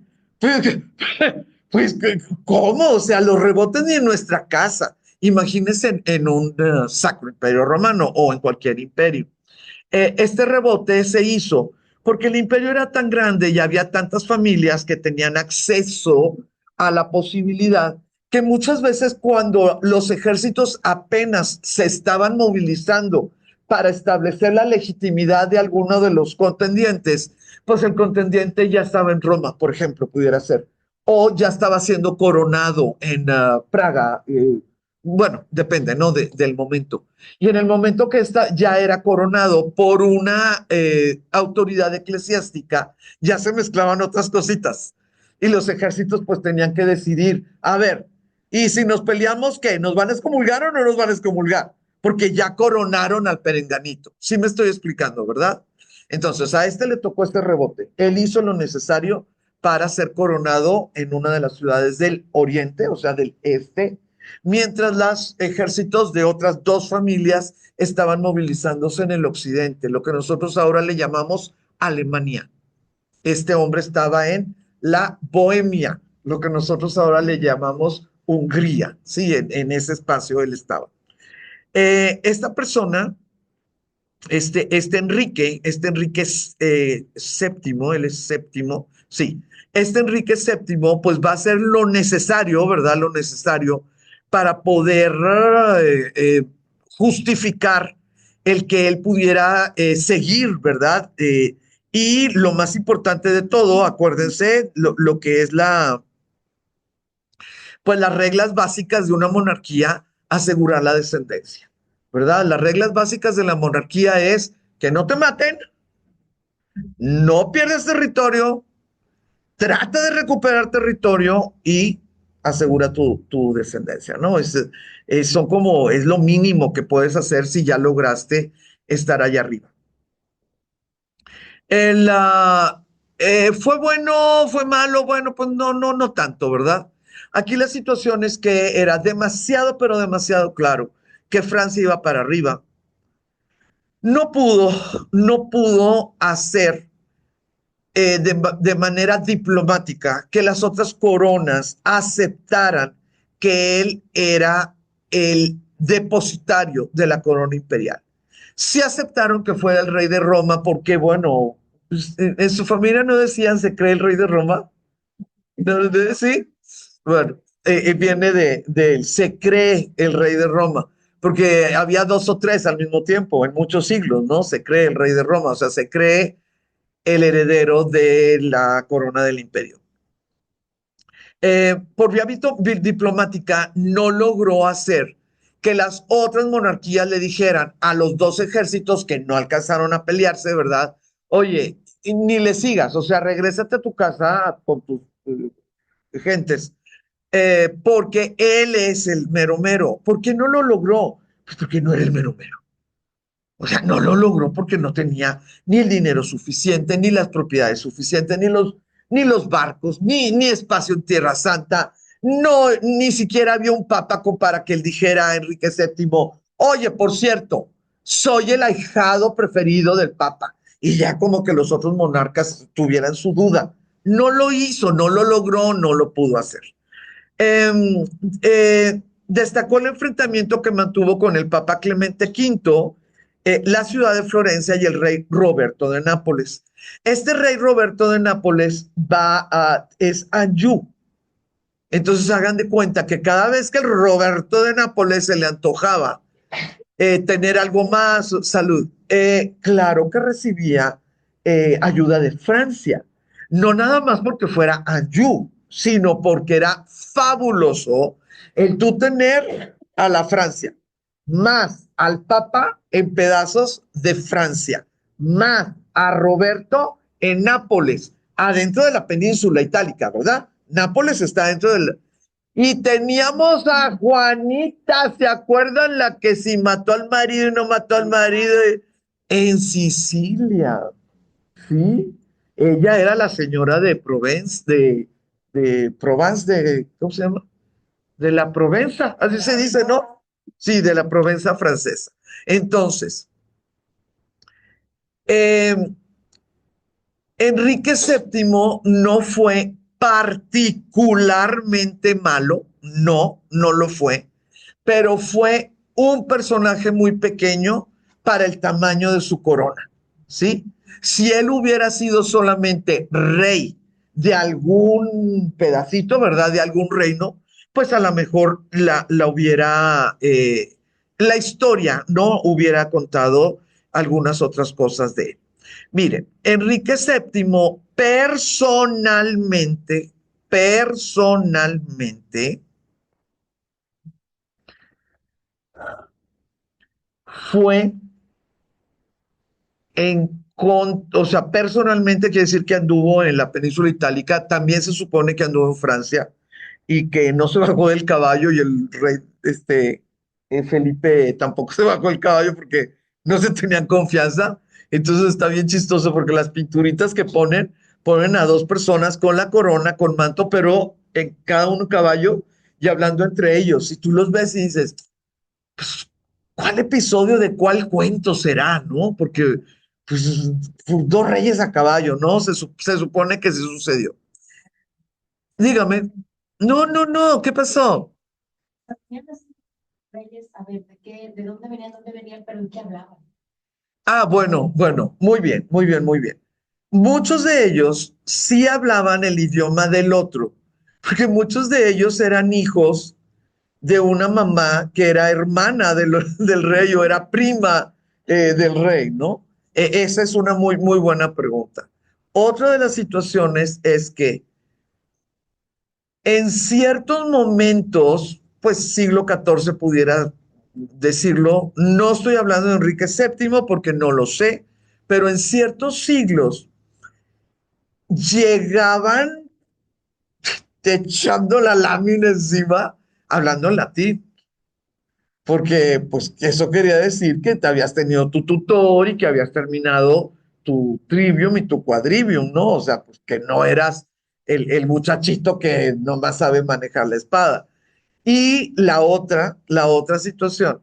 pues, ¿cómo? O sea, los rebotes ni en nuestra casa. Imagínense en un Sacro Imperio Romano o en cualquier imperio. Este rebote se hizo porque el imperio era tan grande y había tantas familias que tenían acceso a la posibilidad que muchas veces cuando los ejércitos apenas se estaban movilizando para establecer la legitimidad de alguno de los contendientes, pues el contendiente ya estaba en Roma, por ejemplo, pudiera ser, o ya estaba siendo coronado en Praga, bueno, depende, ¿no? Del momento. Y en el momento que ya era coronado por una autoridad eclesiástica, ya se mezclaban otras cositas. Y los ejércitos pues tenían que decidir, a ver, ¿y si nos peleamos qué? ¿Nos van a excomulgar o no nos van a excomulgar? Porque ya coronaron al perenganito. Sí me estoy explicando, ¿verdad? Entonces a este le tocó este rebote. Él hizo lo necesario para ser coronado en una de las ciudades del oriente, o sea, del este, mientras los ejércitos de otras dos familias estaban movilizándose en el occidente, lo que nosotros ahora le llamamos Alemania. Este hombre estaba en la Bohemia, lo que nosotros ahora le llamamos Hungría, sí, en ese espacio él estaba. Esta persona, este Enrique séptimo, él es séptimo, sí, este Enrique séptimo, pues va a hacer lo necesario, ¿verdad? Lo necesario para poder justificar el que él pudiera seguir, ¿verdad? Y lo más importante de todo, acuérdense, lo que es pues las reglas básicas de una monarquía, asegurar la descendencia, ¿verdad? Las reglas básicas de la monarquía es que no te maten, no pierdes territorio, trata de recuperar territorio y asegura tu descendencia, ¿no? Son como, es lo mínimo que puedes hacer si ya lograste estar allá arriba. El, ¿Fue bueno, fue malo? Bueno, pues no tanto, ¿verdad? Aquí la situación es que era demasiado, pero demasiado claro que Francia iba para arriba. No pudo, no pudo hacer de manera diplomática que las otras coronas aceptaran que él era el depositario de la corona imperial. Sí aceptaron que fuera el rey de Roma porque, bueno, pues, en su familia no decían se cree el rey de Roma. ¿Sí? Bueno, viene de se cree el rey de Roma, porque había dos o tres al mismo tiempo, en muchos siglos, ¿no? Se cree el rey de Roma, o sea, se cree el heredero de la corona del imperio. Por vía diplomática no logró hacer que las otras monarquías le dijeran a los dos ejércitos que no alcanzaron a pelearse, ¿verdad? Oye, ni le sigas, o sea, regrésate a tu casa con tus gentes, porque él es el mero mero. ¿Por qué no lo logró? Pues porque no era el mero mero. O sea, no lo logró porque no tenía ni el dinero suficiente, ni las propiedades suficientes, ni los barcos, ni espacio en Tierra Santa. No, ni siquiera había un papa para que él dijera a Enrique VII, oye, por cierto, soy el ahijado preferido del papa. Y ya como que los otros monarcas tuvieran su duda. No lo hizo, no lo logró, no lo pudo hacer. Eh, Destacó el enfrentamiento que mantuvo con el Papa Clemente V, la ciudad de Florencia y el rey Roberto de Nápoles. Este rey Roberto de Nápoles es Anjou. Entonces hagan de cuenta que cada vez que el Roberto de Nápoles se le antojaba tener algo más, salud, claro que recibía ayuda de Francia. No nada más porque fuera Anjou, sino porque era fabuloso el tú tener a la Francia, más al Papa en pedazos de Francia, más a Roberto en Nápoles, adentro de la península itálica, ¿verdad? Nápoles está dentro del... Y teníamos a Juanita, ¿se acuerdan? La que si mató al marido y no mató al marido en Sicilia, ¿sí? Ella era la señora de Provence, de Provence, ¿cómo se llama? De la Provenza, así se dice, ¿no? Sí, de la Provenza francesa. Entonces, eh, Enrique VII no fue particularmente malo, no lo fue, pero fue un personaje muy pequeño para el tamaño de su corona, ¿sí? Si él hubiera sido solamente rey de algún pedacito, ¿verdad? De algún reino, pues a lo mejor la hubiera la historia no hubiera contado algunas otras cosas de él. Miren, Enrique VII personalmente fue o sea, personalmente quiere decir que anduvo en la península itálica, también se supone que anduvo en Francia y que no se bajó del caballo y el rey, Felipe tampoco se bajó del caballo porque no se tenían confianza. Entonces está bien chistoso porque las pinturitas que ponen a dos personas con la corona, con manto, pero en cada uno caballo y hablando entre ellos. Y tú los ves y dices, pues, ¿cuál episodio de cuál cuento será, no? Porque, pues, dos reyes a caballo, ¿no? Se supone que se sucedió. Dígame. No, no, no, ¿qué pasó? También los reyes, a ver, de dónde venían, pero en qué hablaban. Ah, bueno, bueno, muy bien, muy bien, muy bien. Muchos de ellos sí hablaban el idioma del otro, porque muchos de ellos eran hijos de una mamá que era hermana del rey o era prima del rey, ¿no? Esa es una muy, muy buena pregunta. Otra de las situaciones es que en ciertos momentos, pues siglo XIV pudiera decirlo, no estoy hablando de Enrique VII porque no lo sé, pero en ciertos siglos llegaban echando la lámina encima hablando en latín. Porque pues eso quería decir que te habías tenido tu tutor y que habías terminado tu trivium y tu quadrivium, ¿no? O sea, pues que no eras el muchachito que nomás sabe manejar la espada. Y la otra situación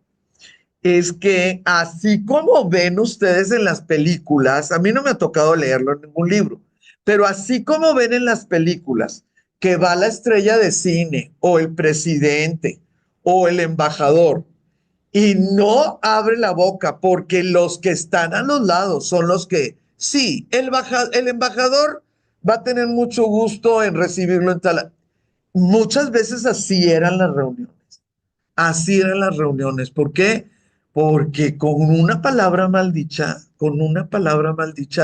es que así como ven ustedes en las películas, a mí no me ha tocado leerlo en ningún libro, pero así como ven en las películas que va la estrella de cine o el presidente o el embajador y no abre la boca porque los que están a los lados son los que, sí, el embajador va a tener mucho gusto en recibirlo en tal. Muchas veces así eran las reuniones. Así eran las reuniones. ¿Por qué? Porque con una palabra maldicha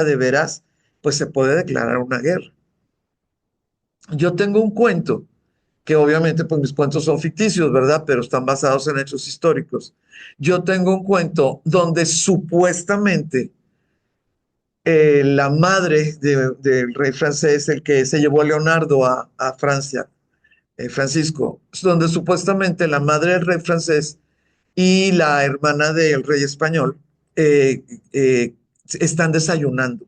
de veras, pues se puede declarar una guerra. Yo tengo un cuento que obviamente pues mis cuentos son ficticios, ¿verdad? Pero están basados en hechos históricos. Yo tengo un cuento donde supuestamente la madre del rey francés, el que se llevó a Leonardo a Francia, Francisco, donde supuestamente la madre del rey francés y la hermana del rey español eh, eh, están desayunando.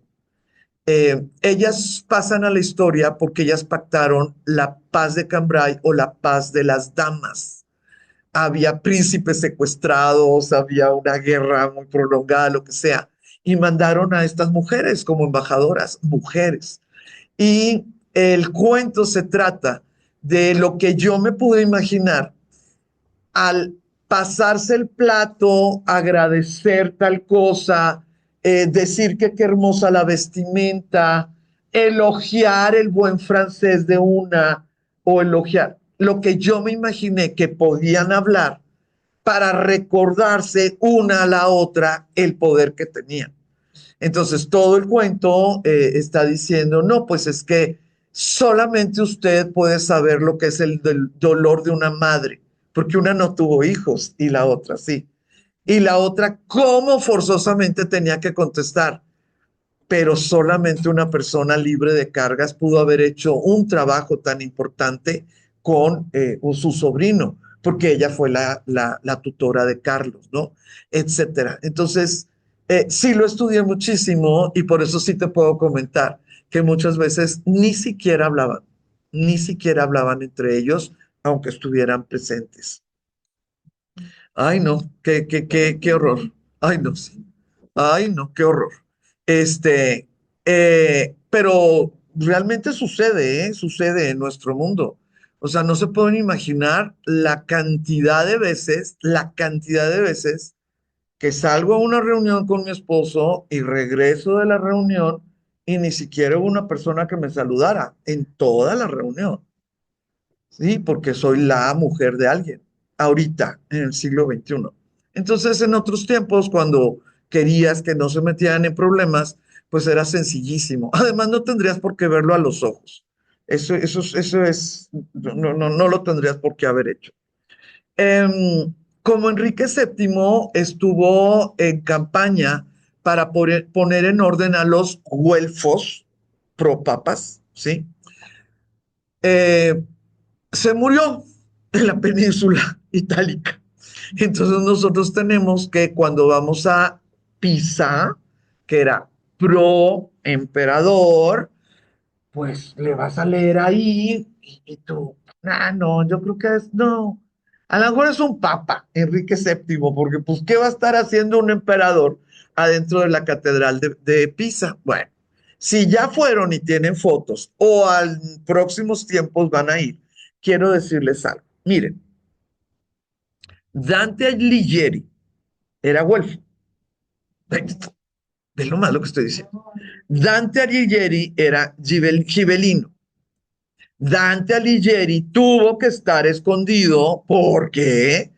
Ellas pasan a la historia porque ellas pactaron la paz de Cambrai o la paz de las damas. Había príncipes secuestrados, había una guerra muy prolongada, lo que sea, y mandaron a estas mujeres como embajadoras, mujeres. Y el cuento se trata de lo que yo me pude imaginar al pasarse el plato, agradecer tal cosa, decir que qué hermosa la vestimenta, elogiar el buen francés de una o elogiar lo que yo me imaginé que podían hablar para recordarse una a la otra el poder que tenían. Entonces, todo el cuento está diciendo, no, pues es que solamente usted puede saber lo que es el dolor de una madre, porque una no tuvo hijos y la otra sí. Y la otra, cómo forzosamente tenía que contestar, pero solamente una persona libre de cargas pudo haber hecho un trabajo tan importante con su sobrino, porque ella fue la tutora de Carlos, ¿no? Etcétera. Entonces, sí lo estudié muchísimo y por eso sí te puedo comentar que muchas veces ni siquiera hablaban entre ellos, aunque estuvieran presentes. Ay, no, qué horror. Ay, no, sí. Ay, no, qué horror. Pero realmente sucede, ¿eh? Sucede en nuestro mundo. O sea, no se pueden imaginar la cantidad de veces que salgo a una reunión con mi esposo y regreso de la reunión y ni siquiera hubo una persona que me saludara en toda la reunión. Sí, porque soy la mujer de alguien, ahorita, en el siglo XXI. Entonces, en otros tiempos, cuando querías que no se metieran en problemas, pues era sencillísimo. Además, no tendrías por qué verlo a los ojos. Eso es, no lo tendrías por qué haber hecho. Como Enrique VII estuvo en campaña para poner en orden a los güelfos pro-papas, ¿sí? Eh, Se murió en la península itálica. Entonces nosotros tenemos que cuando vamos a Pisa, que era pro emperador, pues le vas a leer ahí y tú, no, yo creo que no. A lo mejor es un papa, Enrique VII, porque pues, ¿qué va a estar haciendo un emperador adentro de la catedral de Pisa? Bueno, si ya fueron y tienen fotos o al próximos tiempos van a ir, quiero decirles algo. Miren, Dante Alighieri era güelfo. Ve lo malo que estoy diciendo. Dante Alighieri era gibelino. Dante Alighieri tuvo que estar escondido porque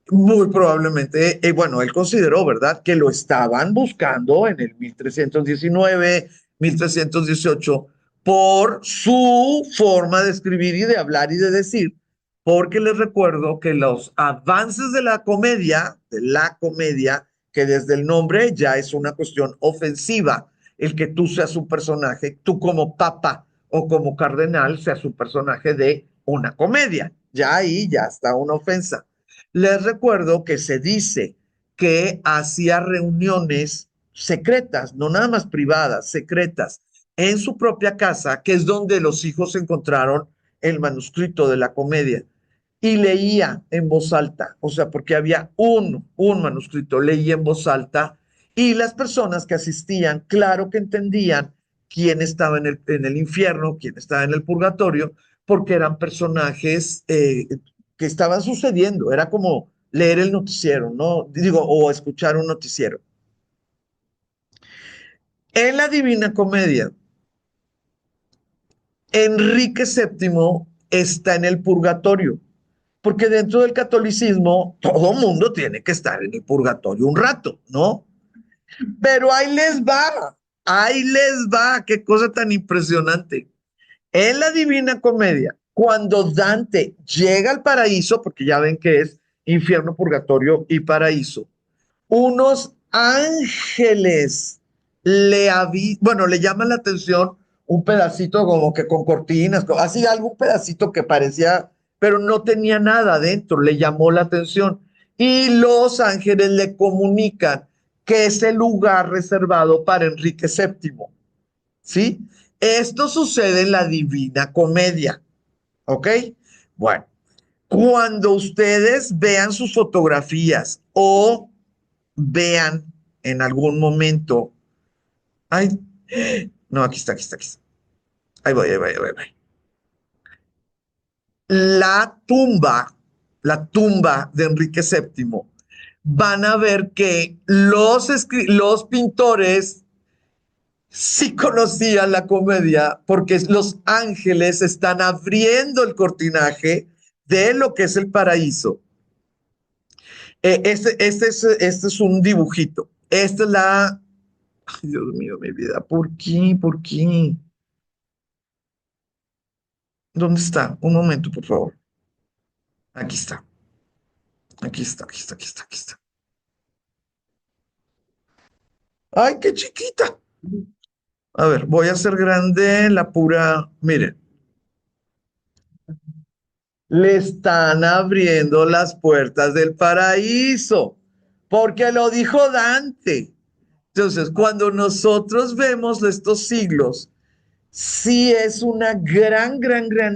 muy probablemente, bueno, él consideró, ¿verdad?, que lo estaban buscando en el 1319, 1318 por su forma de escribir y de hablar y de decir, porque les recuerdo que los avances de la comedia, que desde el nombre ya es una cuestión ofensiva, el que tú seas un personaje, tú como papa o como cardenal seas un personaje de una comedia, ya ahí ya está una ofensa. Les recuerdo que se dice que hacía reuniones secretas, no nada más privadas, secretas, en su propia casa, que es donde los hijos encontraron el manuscrito de la comedia, y leía en voz alta, o sea, porque había un manuscrito, leía en voz alta, y las personas que asistían, claro que entendían quién estaba en el infierno, quién estaba en el purgatorio, porque eran personajes que estaban sucediendo. Era como leer el noticiero, ¿no? Digo, o escuchar un noticiero. En la Divina Comedia, Enrique VII está en el purgatorio, porque dentro del catolicismo todo mundo tiene que estar en el purgatorio un rato, ¿no? Pero ahí les va, qué cosa tan impresionante. En la Divina Comedia, cuando Dante llega al paraíso, porque ya ven que es infierno, purgatorio y paraíso, unos ángeles bueno, le llaman la atención un pedacito como que con cortinas, así algún pedacito que parecía, pero no tenía nada adentro, le llamó la atención. Y los ángeles le comunican que es el lugar reservado para Enrique VII, ¿sí? Esto sucede en la Divina Comedia, ¿ok? Bueno, cuando ustedes vean sus fotografías o vean en algún momento, ay, no, aquí está. Ahí voy. La tumba, la tumba de Enrique VII, van a ver que los pintores sí conocían la comedia porque los ángeles están abriendo el cortinaje de lo que es el paraíso. Este es un dibujito. Esta es la... Ay, Dios mío, mi vida. ¿Por qué? ¿Por qué? ¿Dónde está? Un momento, por favor. Aquí está. Aquí está. ¡Ay, qué chiquita! A ver, voy a hacer grande la pura... Miren, le están abriendo las puertas del paraíso, porque lo dijo Dante. Entonces, cuando nosotros vemos estos siglos, sí es una gran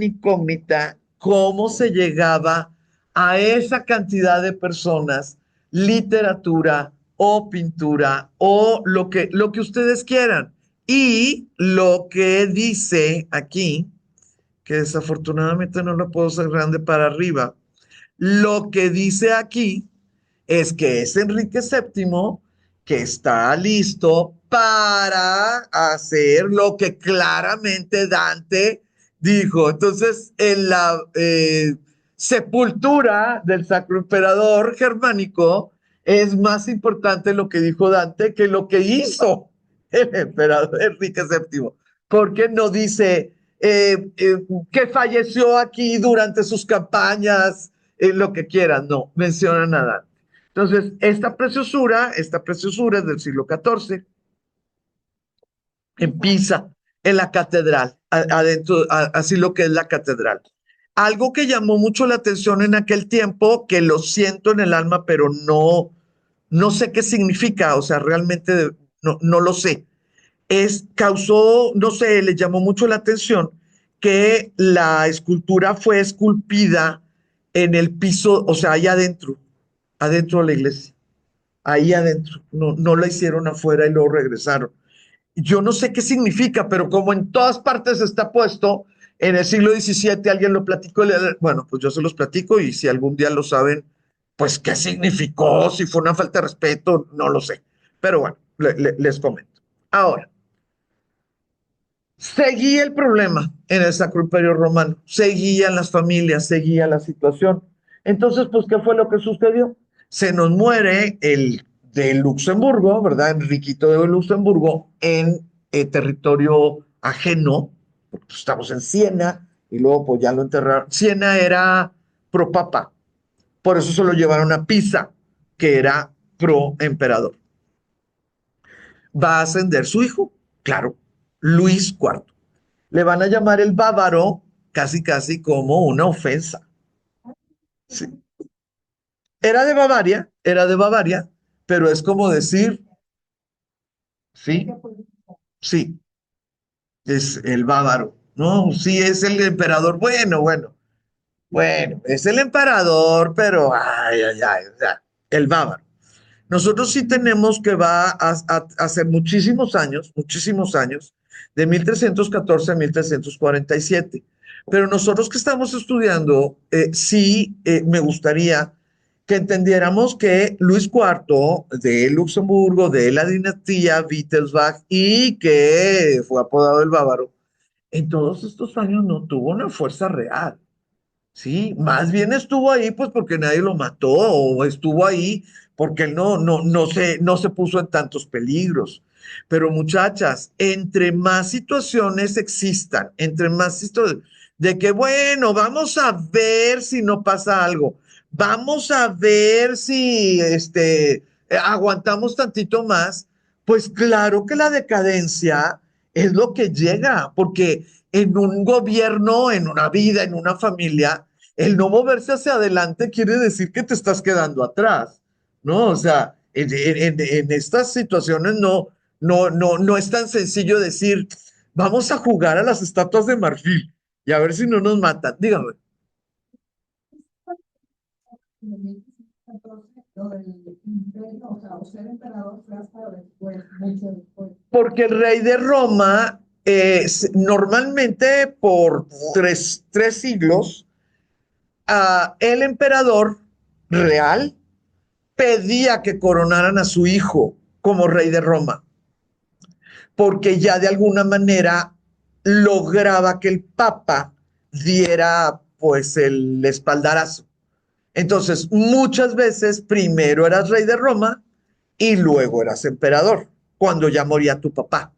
incógnita cómo se llegaba a esa cantidad de personas, literatura o pintura o lo que ustedes quieran. Y lo que dice aquí, que desafortunadamente no lo puedo hacer grande para arriba, lo que dice aquí es que es Enrique VII que está listo para hacer lo que claramente Dante dijo. Entonces, en la sepultura del Sacro Emperador Germánico, es más importante lo que dijo Dante que lo que hizo el emperador Enrique VII, porque no dice que falleció aquí durante sus campañas, lo que quieran, no, mencionan a Dante. Entonces, esta preciosura es del siglo XIV, en Pisa, en la catedral, adentro, así lo que es la catedral. Algo que llamó mucho la atención en aquel tiempo, que lo siento en el alma, pero no sé qué significa, o sea, realmente no lo sé. Causó, no sé, le llamó mucho la atención que la escultura fue esculpida en el piso, o sea, ahí adentro de la iglesia, ahí adentro, no la hicieron afuera y luego regresaron. Yo no sé qué significa, pero como en todas partes está puesto, en el siglo XVII alguien lo platicó, bueno, pues yo se los platico y si algún día lo saben, pues qué significó, si fue una falta de respeto, no lo sé. Pero bueno, les comento. Ahora, seguía el problema en el Sacro Imperio Romano, seguían las familias, seguía la situación. Entonces, pues, ¿qué fue lo que sucedió? Se nos muere el de Luxemburgo, ¿verdad? Enriquito de Luxemburgo en territorio ajeno, porque pues, estamos en Siena y luego pues ya lo enterraron. Siena era pro papa, por eso se lo llevaron a Pisa, que era pro emperador. Va a ascender su hijo, claro, Luis IV. Le van a llamar el bávaro casi casi como una ofensa. Sí. Era de Bavaria, pero es como decir, sí, sí, es el bávaro. No, sí, es el emperador. Bueno, es el emperador, pero o sea, el bávaro. Nosotros sí tenemos que va a hacer muchísimos años, de 1314 a 1347. Pero nosotros que estamos estudiando, sí me gustaría que entendiéramos que Luis IV de Luxemburgo, de la dinastía Wittelsbach y que fue apodado el Bávaro, en todos estos años no tuvo una fuerza real. Sí, más bien estuvo ahí pues porque nadie lo mató o estuvo ahí porque él no se puso en tantos peligros. Pero muchachas, entre más situaciones existan, entre más situaciones de que bueno, vamos a ver si no pasa algo, vamos a ver si aguantamos tantito más, pues claro que la decadencia es lo que llega, porque en un gobierno, en una vida, en una familia, el no moverse hacia adelante quiere decir que te estás quedando atrás, ¿no? O sea, en estas situaciones no es tan sencillo decir, vamos a jugar a las estatuas de marfil y a ver si no nos matan. Dígame. En el 1514, lo del imperio, o sea, o ser emperador fue hasta después, mucho después. Porque el rey de Roma, normalmente por tres siglos, el emperador real pedía que coronaran a su hijo como rey de Roma, porque ya de alguna manera lograba que el papa diera pues el espaldarazo. Entonces, muchas veces primero eras rey de Roma y luego eras emperador, cuando ya moría tu papá.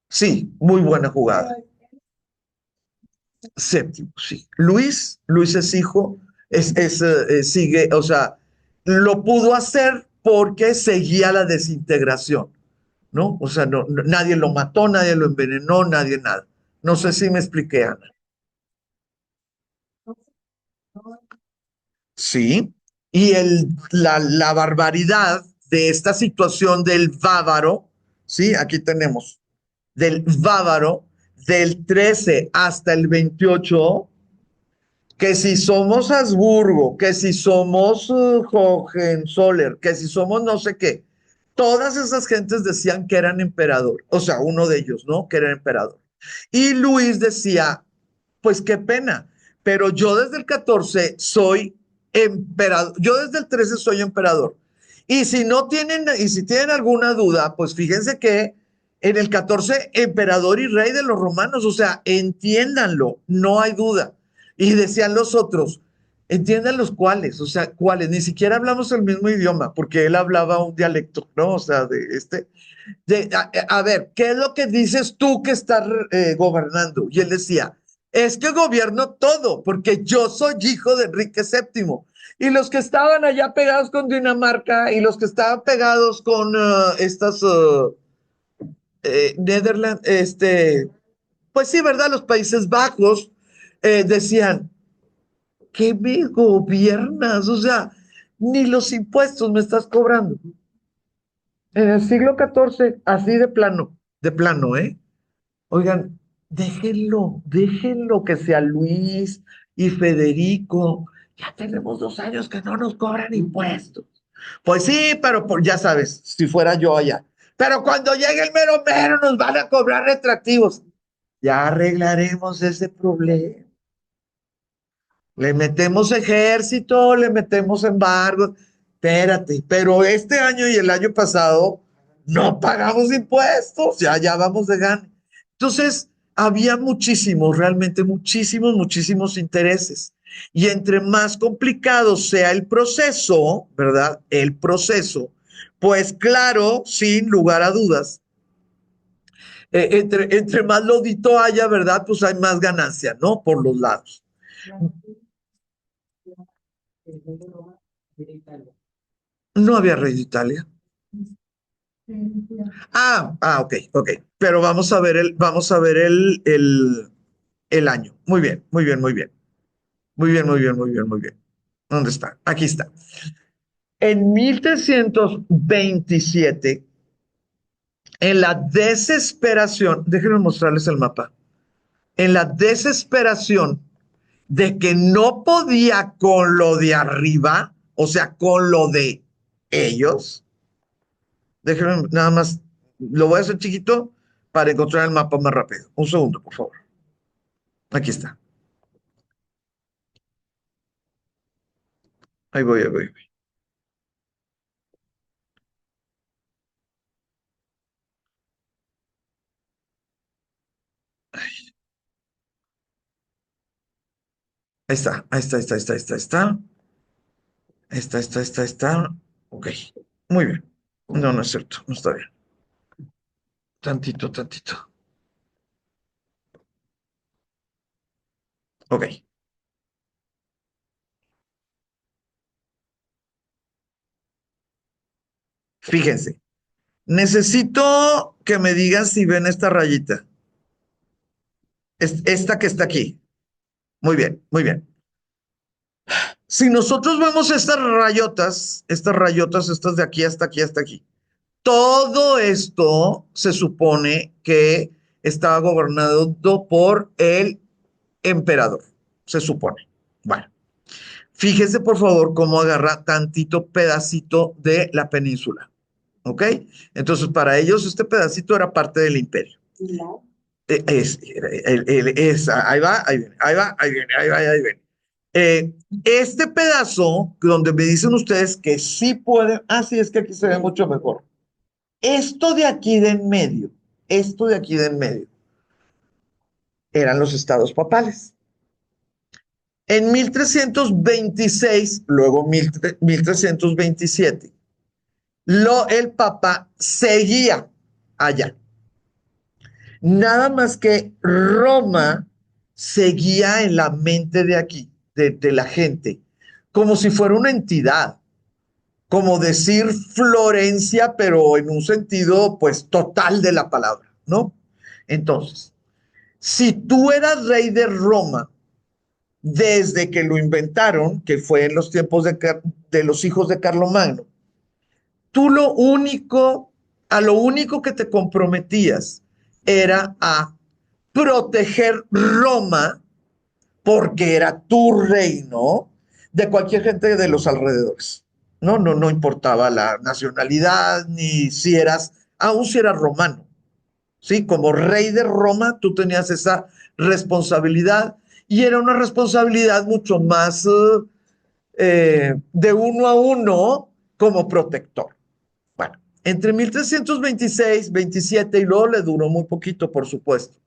Sí, muy buena jugada. Séptimo, sí. Luis es hijo, sigue, o sea, lo pudo hacer porque seguía la desintegración, ¿no? O sea, nadie lo mató, nadie lo envenenó, nadie nada. No sé si me expliqué, Ana. Sí. Y la barbaridad de esta situación del bávaro, ¿sí? Aquí tenemos, del bávaro, del 13 hasta el 28, que si somos Habsburgo, que si somos Hohenzoller, que si somos no sé qué, todas esas gentes decían que eran emperador, o sea, uno de ellos, ¿no? Que era emperador. Y Luis decía, pues qué pena, pero yo desde el 14 soy emperador, yo desde el 13 soy emperador. Y si tienen alguna duda, pues fíjense que en el 14 emperador y rey de los romanos, o sea, entiéndanlo, no hay duda. Y decían los otros, entiendan los cuáles, o sea, cuáles, ni siquiera hablamos el mismo idioma, porque él hablaba un dialecto, ¿no? O sea, a ver, ¿qué es lo que dices tú que estás gobernando? Y él decía, es que gobierno todo, porque yo soy hijo de Enrique VII. Y los que estaban allá pegados con Dinamarca y los que estaban pegados con Netherlands, pues sí, ¿verdad? Los Países Bajos decían, ¿qué me gobiernas? O sea, ni los impuestos me estás cobrando. En el siglo XIV, así de plano, ¿eh? Oigan, déjenlo que sea Luis y Federico. Ya tenemos 2 años que no nos cobran impuestos. Pues sí, pero ya sabes, si fuera yo allá. Pero cuando llegue el mero mero nos van a cobrar retractivos. Ya arreglaremos ese problema. Le metemos ejército, le metemos embargo. Espérate, pero este año y el año pasado no pagamos impuestos, ya vamos de gana. Entonces, había muchísimos, realmente muchísimos intereses. Y entre más complicado sea el proceso, ¿verdad? El proceso, pues claro, sin lugar a dudas, entre más lodito haya, ¿verdad? Pues hay más ganancia, ¿no? Por los lados. No había rey de Italia. Ok. Pero vamos a ver el año. Muy bien, muy bien, muy bien. Muy bien, muy bien, muy bien, muy bien. ¿Dónde está? Aquí está. En 1327, en la desesperación, déjenme mostrarles el mapa, en la desesperación de que no podía con lo de arriba, o sea, con lo de ellos, déjenme nada más, lo voy a hacer chiquito para encontrar el mapa más rápido. Un segundo, por favor. Aquí está. Ahí voy, ahí voy. Ahí voy. Ahí está, ahí está, ahí está, ahí está, ahí está, ahí está. Ahí está. Ok, muy bien. No, no es cierto, no está bien. Tantito. Ok, fíjense. Necesito que me digan si ven esta rayita. Esta que está aquí. Muy bien, muy bien. Si nosotros vemos estas rayotas, estas de aquí hasta aquí hasta aquí, todo esto se supone que estaba gobernado por el emperador, se supone. Bueno, fíjese por favor cómo agarra tantito pedacito de la península, ¿ok? Entonces para ellos este pedacito era parte del imperio. Ahí va, ahí viene, ahí va, ahí viene, ahí va, ahí viene. Este pedazo, donde me dicen ustedes que sí pueden, sí, es que aquí se ve mucho mejor. Esto de aquí de en medio, esto de aquí de en medio, eran los estados papales. En 1326, luego 1327, el papa seguía allá. Nada más que Roma seguía en la mente de aquí, de la gente, como si fuera una entidad, como decir Florencia, pero en un sentido pues total de la palabra, ¿no? Entonces, si tú eras rey de Roma desde que lo inventaron, que fue en los tiempos de los hijos de Carlomagno, tú a lo único que te comprometías era a proteger Roma porque era tu reino de cualquier gente de los alrededores. No importaba la nacionalidad ni si eras, aún si eras romano. ¿Sí? Como rey de Roma, tú tenías esa responsabilidad y era una responsabilidad mucho más de uno a uno como protector. Bueno, entre 1326, 27 y luego le duró muy poquito, por supuesto.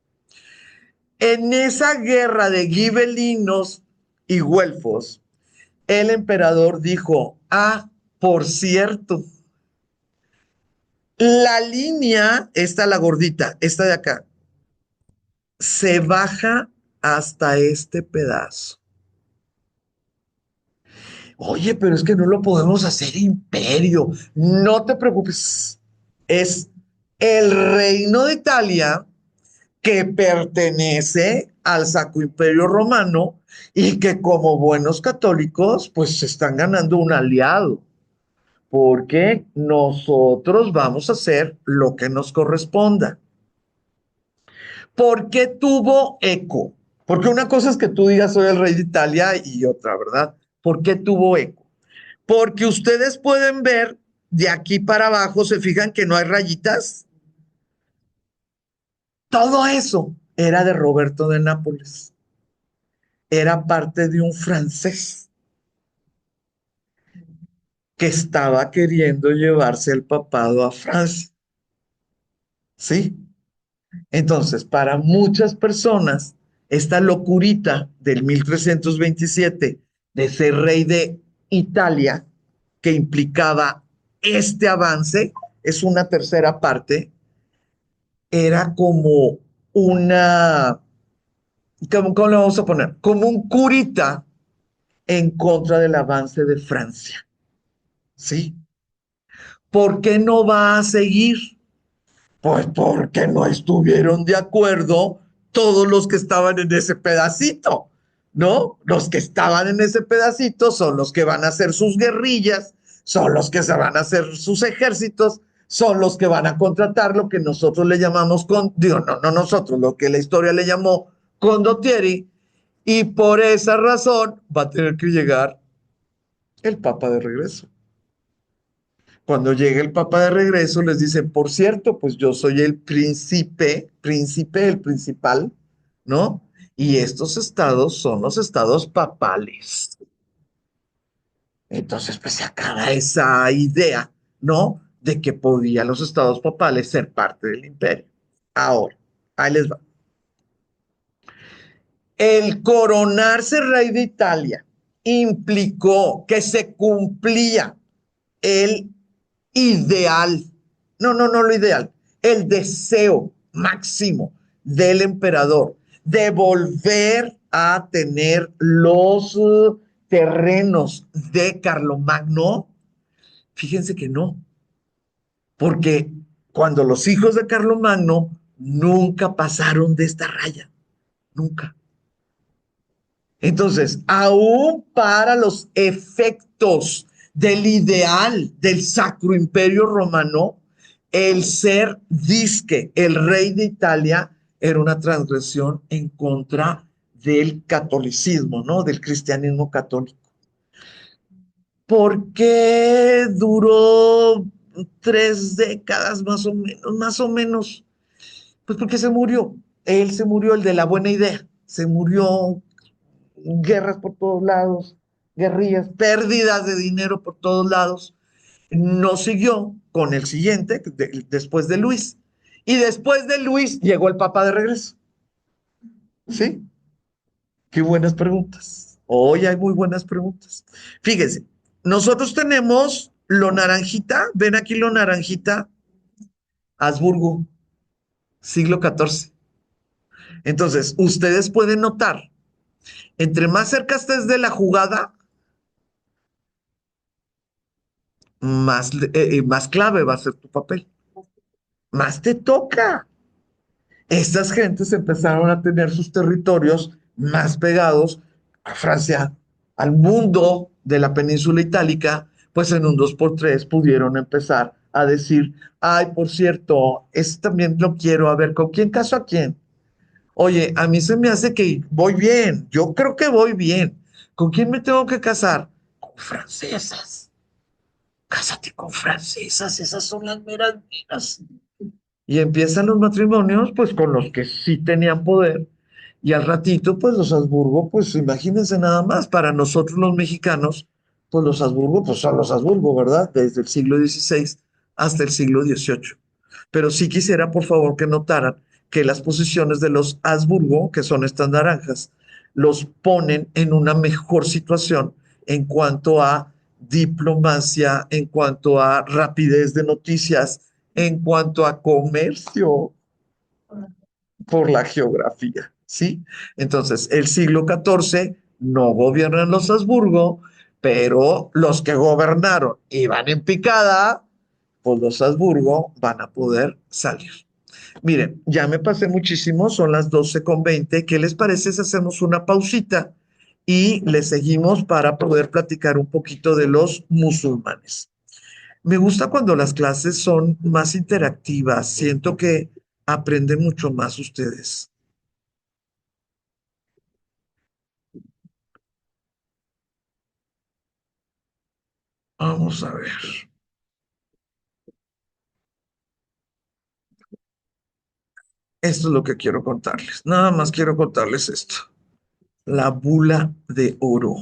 En esa guerra de gibelinos y güelfos, el emperador dijo, ah, por cierto, la línea, esta la gordita, esta de acá, se baja hasta este pedazo. Oye, pero es que no lo podemos hacer imperio. No te preocupes. Es el reino de Italia que pertenece al Sacro Imperio Romano y que como buenos católicos, pues se están ganando un aliado, porque nosotros vamos a hacer lo que nos corresponda. ¿Por qué tuvo eco? Porque una cosa es que tú digas soy el rey de Italia y otra, ¿verdad? ¿Por qué tuvo eco? Porque ustedes pueden ver de aquí para abajo, se fijan que no hay rayitas. Todo eso era de Roberto de Nápoles. Era parte de un francés que estaba queriendo llevarse el papado a Francia. ¿Sí? Entonces, para muchas personas, esta locurita del 1327 de ser rey de Italia, que implicaba este avance, es una tercera parte, era como una, ¿cómo le vamos a poner? Como un curita en contra del avance de Francia. ¿Sí? ¿Por qué no va a seguir? Pues porque no estuvieron de acuerdo todos los que estaban en ese pedacito, ¿no? Los que estaban en ese pedacito son los que van a hacer sus guerrillas, son los que se van a hacer sus ejércitos, son los que van a contratar lo que nosotros le llamamos, digo, no nosotros, lo que la historia le llamó condottieri, y por esa razón va a tener que llegar el Papa de regreso. Cuando llegue el Papa de regreso, les dice, por cierto, pues yo soy el príncipe, el principal, ¿no? Y estos estados son los estados papales. Entonces, pues se acaba esa idea, ¿no? De que podían los estados papales ser parte del imperio. Ahora, ahí les va. El coronarse rey de Italia implicó que se cumplía el ideal, no lo ideal, el deseo máximo del emperador de volver a tener los terrenos de Carlomagno. Fíjense que no, porque cuando los hijos de Carlomagno nunca pasaron de esta raya, nunca. Entonces, aún para los efectos del ideal del Sacro Imperio Romano, el ser disque el rey de Italia era una transgresión en contra del catolicismo, ¿no? Del cristianismo católico. ¿Por qué duró 3 décadas más o menos? Más o menos, pues porque se murió. Él se murió, el de la buena idea. Se murió, guerras por todos lados, guerrillas, pérdidas de dinero por todos lados. No siguió con el siguiente, después de Luis. Y después de Luis llegó el Papa de regreso. ¿Sí? Qué buenas preguntas. Hoy hay muy buenas preguntas. Fíjense, nosotros tenemos lo naranjita, ven aquí lo naranjita, Habsburgo, siglo XIV. Entonces, ustedes pueden notar, entre más cerca estés de la jugada, más clave va a ser tu papel, más te toca. Estas gentes empezaron a tener sus territorios más pegados a Francia, al mundo de la península itálica, pues en un 2x3 pudieron empezar a decir, ay, por cierto, este también lo quiero, a ver, ¿con quién caso a quién? Oye, a mí se me hace que voy bien, yo creo que voy bien. ¿Con quién me tengo que casar? Con francesas. Cásate con francesas, esas son las meras miras. Y empiezan los matrimonios, pues con los que sí tenían poder. Y al ratito, pues los Habsburgo, pues imagínense nada más, para nosotros los mexicanos, pues los Habsburgo, pues son los Habsburgo, ¿verdad? Desde el siglo XVI hasta el siglo XVIII. Pero sí quisiera, por favor, que notaran que las posiciones de los Habsburgo, que son estas naranjas, los ponen en una mejor situación en cuanto a diplomacia, en cuanto a rapidez de noticias, en cuanto a comercio por la geografía, ¿sí? Entonces, el siglo XIV no gobiernan los Habsburgo, pero los que gobernaron y van en picada, pues los Habsburgo van a poder salir. Miren, ya me pasé muchísimo, son las 12:20. ¿Qué les parece si hacemos una pausita y le seguimos para poder platicar un poquito de los musulmanes? Me gusta cuando las clases son más interactivas, siento que aprenden mucho más ustedes. Vamos a ver. Esto es lo que quiero contarles. Nada más quiero contarles esto. La bula de oro.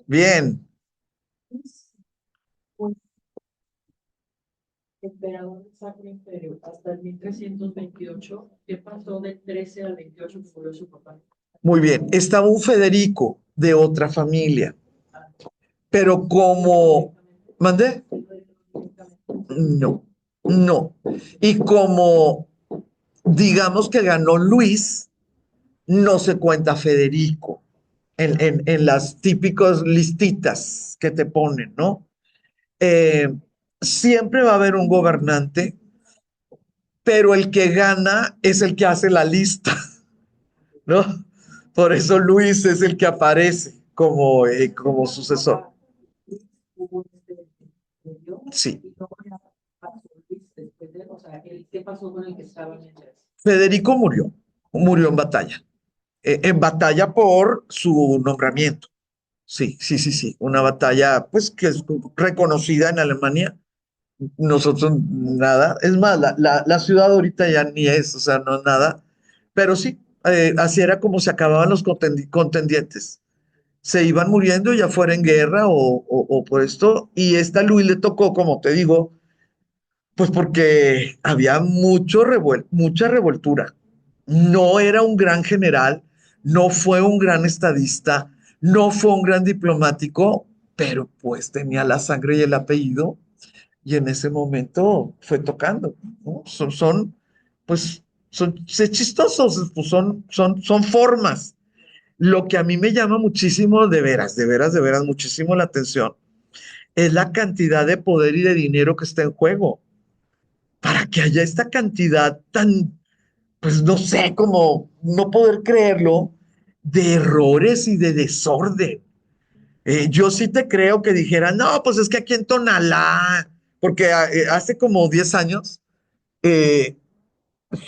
Bien. Emperador del Sacro Imperio hasta el 1328. ¿Qué pasó del 13 al 28 que murió su papá? Muy bien. Estaba un Federico de otra familia, pero como... ¿Mandé? No, no. Y como digamos que ganó Luis, no se cuenta Federico en las típicas listitas que te ponen, ¿no? Eh, Siempre va a haber un gobernante, pero el que gana es el que hace la lista, ¿no? Por eso Luis es el que aparece como sucesor. Hubo murió, Sí. y luego ya pasó Luis después de, o sea, ¿qué pasó con el que estaba mientras? Federico murió en batalla por su nombramiento. Sí, sí, sí, sí, una batalla pues que es reconocida en Alemania. Nosotros nada, es más, la ciudad ahorita ya ni es, o sea, no es nada, pero sí, así era como se acababan los contendientes. Se iban muriendo ya fuera en guerra o por esto, y esta Luis le tocó, como te digo, pues porque había mucha revoltura. No era un gran general, no fue un gran estadista, no fue un gran diplomático, pero pues tenía la sangre y el apellido y en ese momento fue tocando, ¿no? Pues, son chistosos, pues son formas. Lo que a mí me llama muchísimo, de veras, muchísimo la atención, es la cantidad de poder y de dinero que está en juego. Para que haya esta cantidad tan, pues no sé, como no poder creerlo, de errores y de desorden. Yo sí te creo que dijeran, no, pues es que aquí en Tonalá, porque hace como 10 años eh,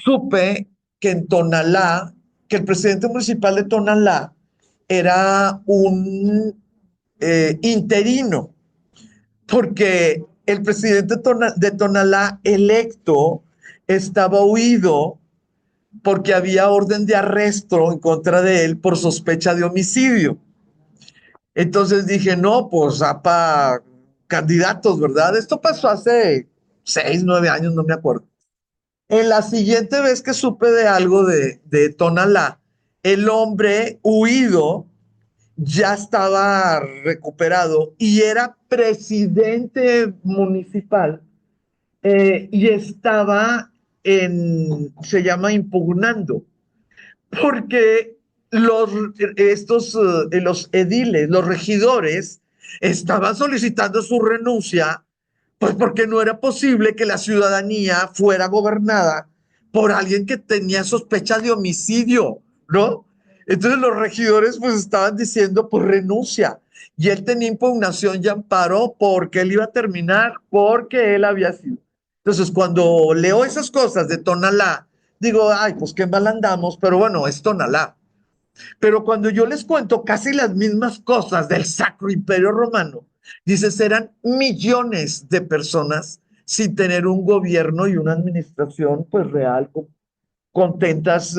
supe que en Tonalá, que el presidente municipal de Tonalá era un interino, porque el presidente de Tonalá electo estaba huido porque había orden de arresto en contra de él por sospecha de homicidio. Entonces dije, no, pues para candidatos, ¿verdad? Esto pasó hace 6, 9 años, no me acuerdo. En la siguiente vez que supe de algo de Tonalá, el hombre huido ya estaba recuperado y era presidente municipal y estaba se llama impugnando, porque los ediles, los regidores, estaban solicitando su renuncia, pues porque no era posible que la ciudadanía fuera gobernada por alguien que tenía sospechas de homicidio, ¿no? Entonces los regidores pues estaban diciendo, pues renuncia. Y él tenía impugnación y amparo porque él iba a terminar, porque él había sido. Entonces cuando leo esas cosas de Tonalá, digo, ay, pues qué mal andamos, pero bueno, es Tonalá. Pero cuando yo les cuento casi las mismas cosas del Sacro Imperio Romano, dices, eran millones de personas sin tener un gobierno y una administración pues real, contentas,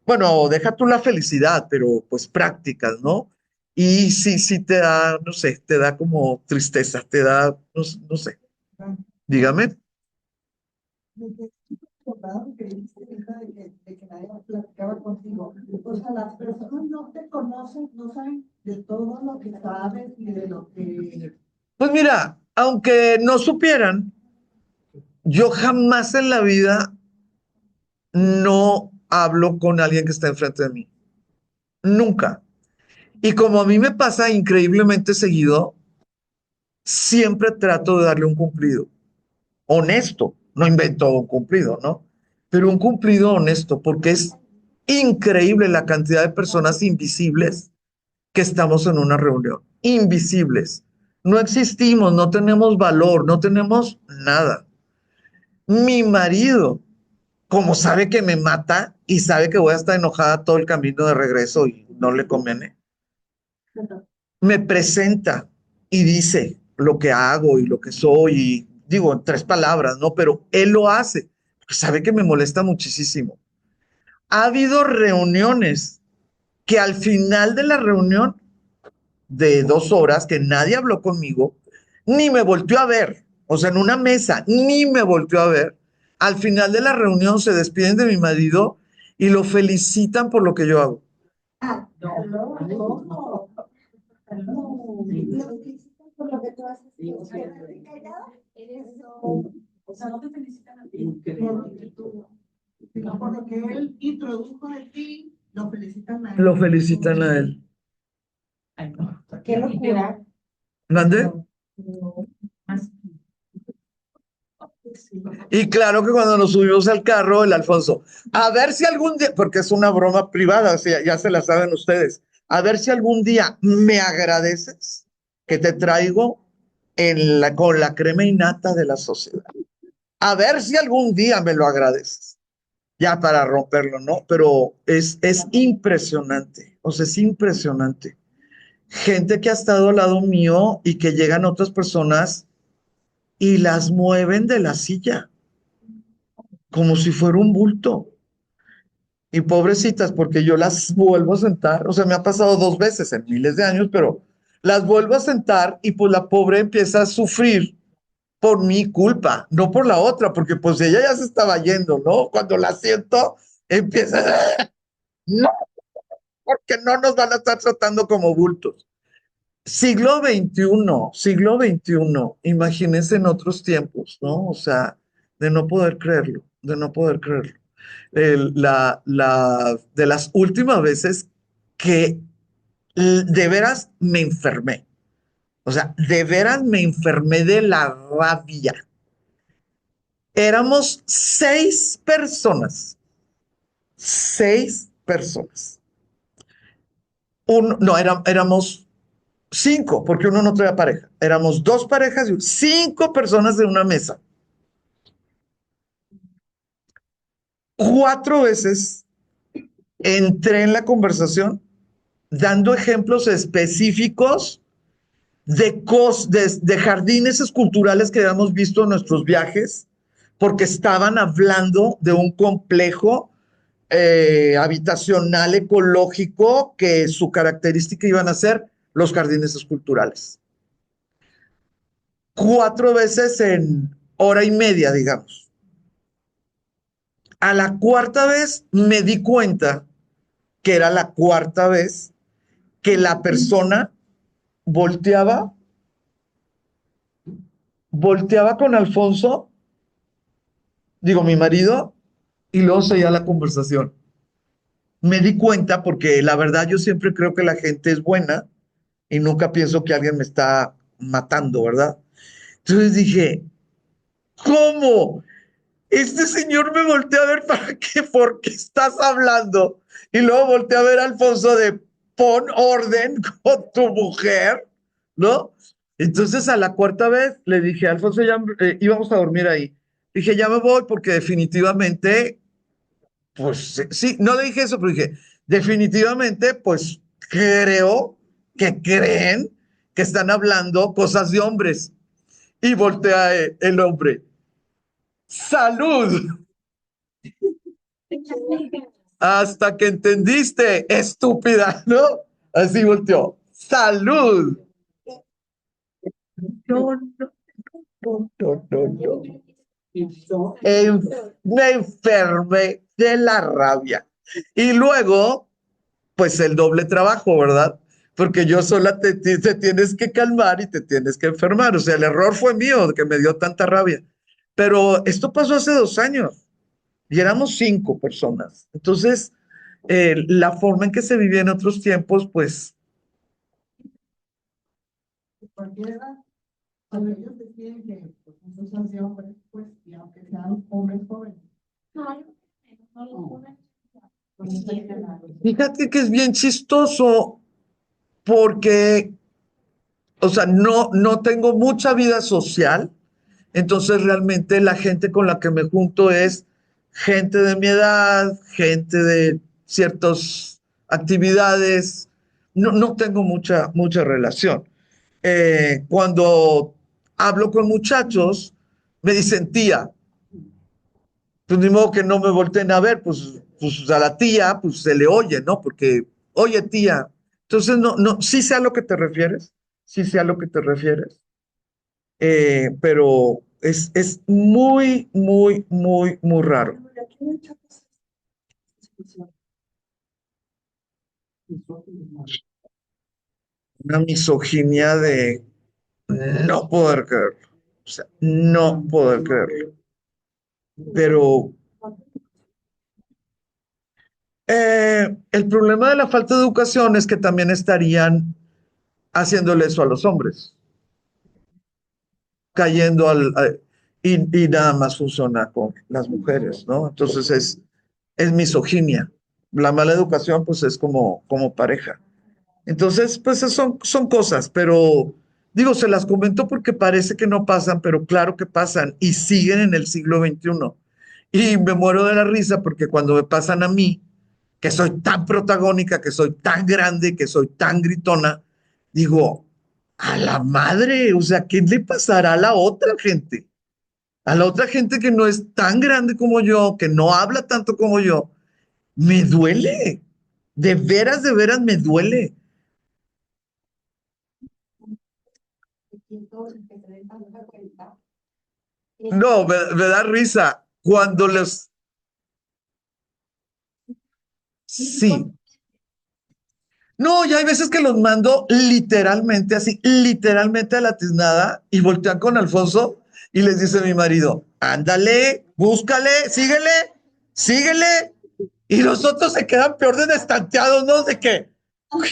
bueno, deja tú la felicidad, pero pues prácticas, ¿no? Y sí, sí te da, no sé, te da como tristeza, te da, no sé, dígame. recordado que dice hija de que nadie platicaba contigo. O sea, las personas no te conocen, no saben de todo lo que sabes y de lo que... Pues mira, aunque no supieran, yo jamás en la vida no hablo con alguien que está enfrente de mí. Nunca. Y como a mí me pasa increíblemente seguido, siempre trato de darle un cumplido. Honesto. No invento un cumplido, ¿no? Pero un cumplido honesto, porque es increíble la cantidad de personas invisibles que estamos en una reunión. Invisibles. No existimos, no tenemos valor, no tenemos nada. Mi marido, como sabe que me mata y sabe que voy a estar enojada todo el camino de regreso y no le conviene, me presenta y dice lo que hago y lo que soy, y digo en tres palabras, ¿no? Pero él lo hace, porque sabe que me molesta muchísimo. Ha habido reuniones que al final de la reunión de 2 horas, que nadie habló conmigo, ni me volteó a ver, o sea, en una mesa, ni me volteó a ver. Al final de la reunión se despiden de mi marido y lo felicitan por lo que yo hago. Ah, no, no, no. No, lo felicitan por lo que tú haces. O sea, quédate callado, eres no. O sea, no te felicitan a ti por lo que tú, sino por lo que él introdujo de ti, lo felicitan a él. Lo felicitan a él. Ay, no. Qué locura. ¿Mande? No, más. Y claro que cuando nos subimos al carro, el Alfonso, a ver si algún día, porque es una broma privada, o sea, ya se la saben ustedes, a ver si algún día me agradeces que te traigo con la crema innata de la sociedad. A ver si algún día me lo agradeces. Ya para romperlo, ¿no? Pero es impresionante, o sea, es impresionante. Gente que ha estado al lado mío y que llegan otras personas y las mueven de la silla como si fuera un bulto. Y pobrecitas, porque yo las vuelvo a sentar, o sea, me ha pasado 2 veces en miles de años, pero las vuelvo a sentar y pues la pobre empieza a sufrir por mi culpa, no por la otra, porque pues ella ya se estaba yendo, ¿no? Cuando la siento, empieza, no, porque no nos van a estar tratando como bultos. Siglo XXI, imagínense en otros tiempos, ¿no? O sea, de no poder creerlo, de no poder creerlo. De las últimas veces que de veras me enfermé, o sea, de veras me enfermé de la rabia. Éramos 6 personas, 6 personas. No, éramos 5, porque uno no traía pareja. Éramos 2 parejas y 5 personas en una mesa. 4 veces entré en la conversación dando ejemplos específicos de jardines esculturales que habíamos visto en nuestros viajes, porque estaban hablando de un complejo habitacional ecológico que su característica iban a ser los jardines esculturales. 4 veces en hora y media, digamos. A la cuarta vez me di cuenta que era la cuarta vez que la persona volteaba, volteaba con Alfonso, digo, mi marido, y luego seguía la conversación. Me di cuenta porque la verdad yo siempre creo que la gente es buena y nunca pienso que alguien me está matando, ¿verdad? Entonces dije, ¿cómo? Este señor me voltea a ver para qué, porque estás hablando. Y luego voltea a ver a Alfonso de pon orden con tu mujer, ¿no? Entonces a la cuarta vez le dije, Alfonso, ya íbamos a dormir ahí. Dije, ya me voy porque definitivamente, pues sí, no le dije eso, pero dije, definitivamente, pues creo que creen que están hablando cosas de hombres. Y voltea el hombre. ¡Salud! Hasta que entendiste, estúpida, ¿no? Así volteó. ¡Salud! No, no, no, no, no, no. En- Me enfermé de la rabia. Y luego, pues el doble trabajo, ¿verdad? Porque yo sola te tienes que calmar y te tienes que enfermar. O sea, el error fue mío, que me dio tanta rabia. Pero esto pasó hace 2 años y éramos 5 personas. Entonces, la forma en que se vivía en otros tiempos, pues, Cualquiera, cuando ellos deciden que pues, muchos son de hombres, pues, y aunque sean hombres jóvenes, pues no se nada. fíjate que es bien chistoso porque, o sea, no tengo mucha vida social. Entonces, realmente la gente con la que me junto es gente de mi edad, gente de ciertas actividades. No tengo mucha relación. Cuando hablo con muchachos, me dicen tía. Pues ni modo que no me volteen a ver, pues a la tía, pues se le oye, ¿no? Porque, oye, tía. Entonces, no, sí sé a lo que te refieres, sí sé a lo que te refieres, pero es muy raro. Una misoginia de no poder creerlo. O sea, no poder creerlo. Pero el problema de la falta de educación es que también estarían haciéndole eso a los hombres, cayendo y nada más funciona con las mujeres, ¿no? Entonces es misoginia. La mala educación, pues es como pareja. Entonces, pues son cosas, pero digo, se las comento porque parece que no pasan, pero claro que pasan y siguen en el siglo XXI. Y me muero de la risa porque cuando me pasan a mí, que soy tan protagónica, que soy tan grande, que soy tan gritona, digo, a la madre, o sea, ¿qué le pasará a la otra gente? A la otra gente que no es tan grande como yo, que no habla tanto como yo, me duele. De veras me duele. No, me da risa cuando los... Sí. No, y hay veces que los mando literalmente así, literalmente a la tiznada y voltean con Alfonso y les dice mi marido, ándale, búscale, síguele. Y los otros se quedan peor de destanteados, ¿no? De que,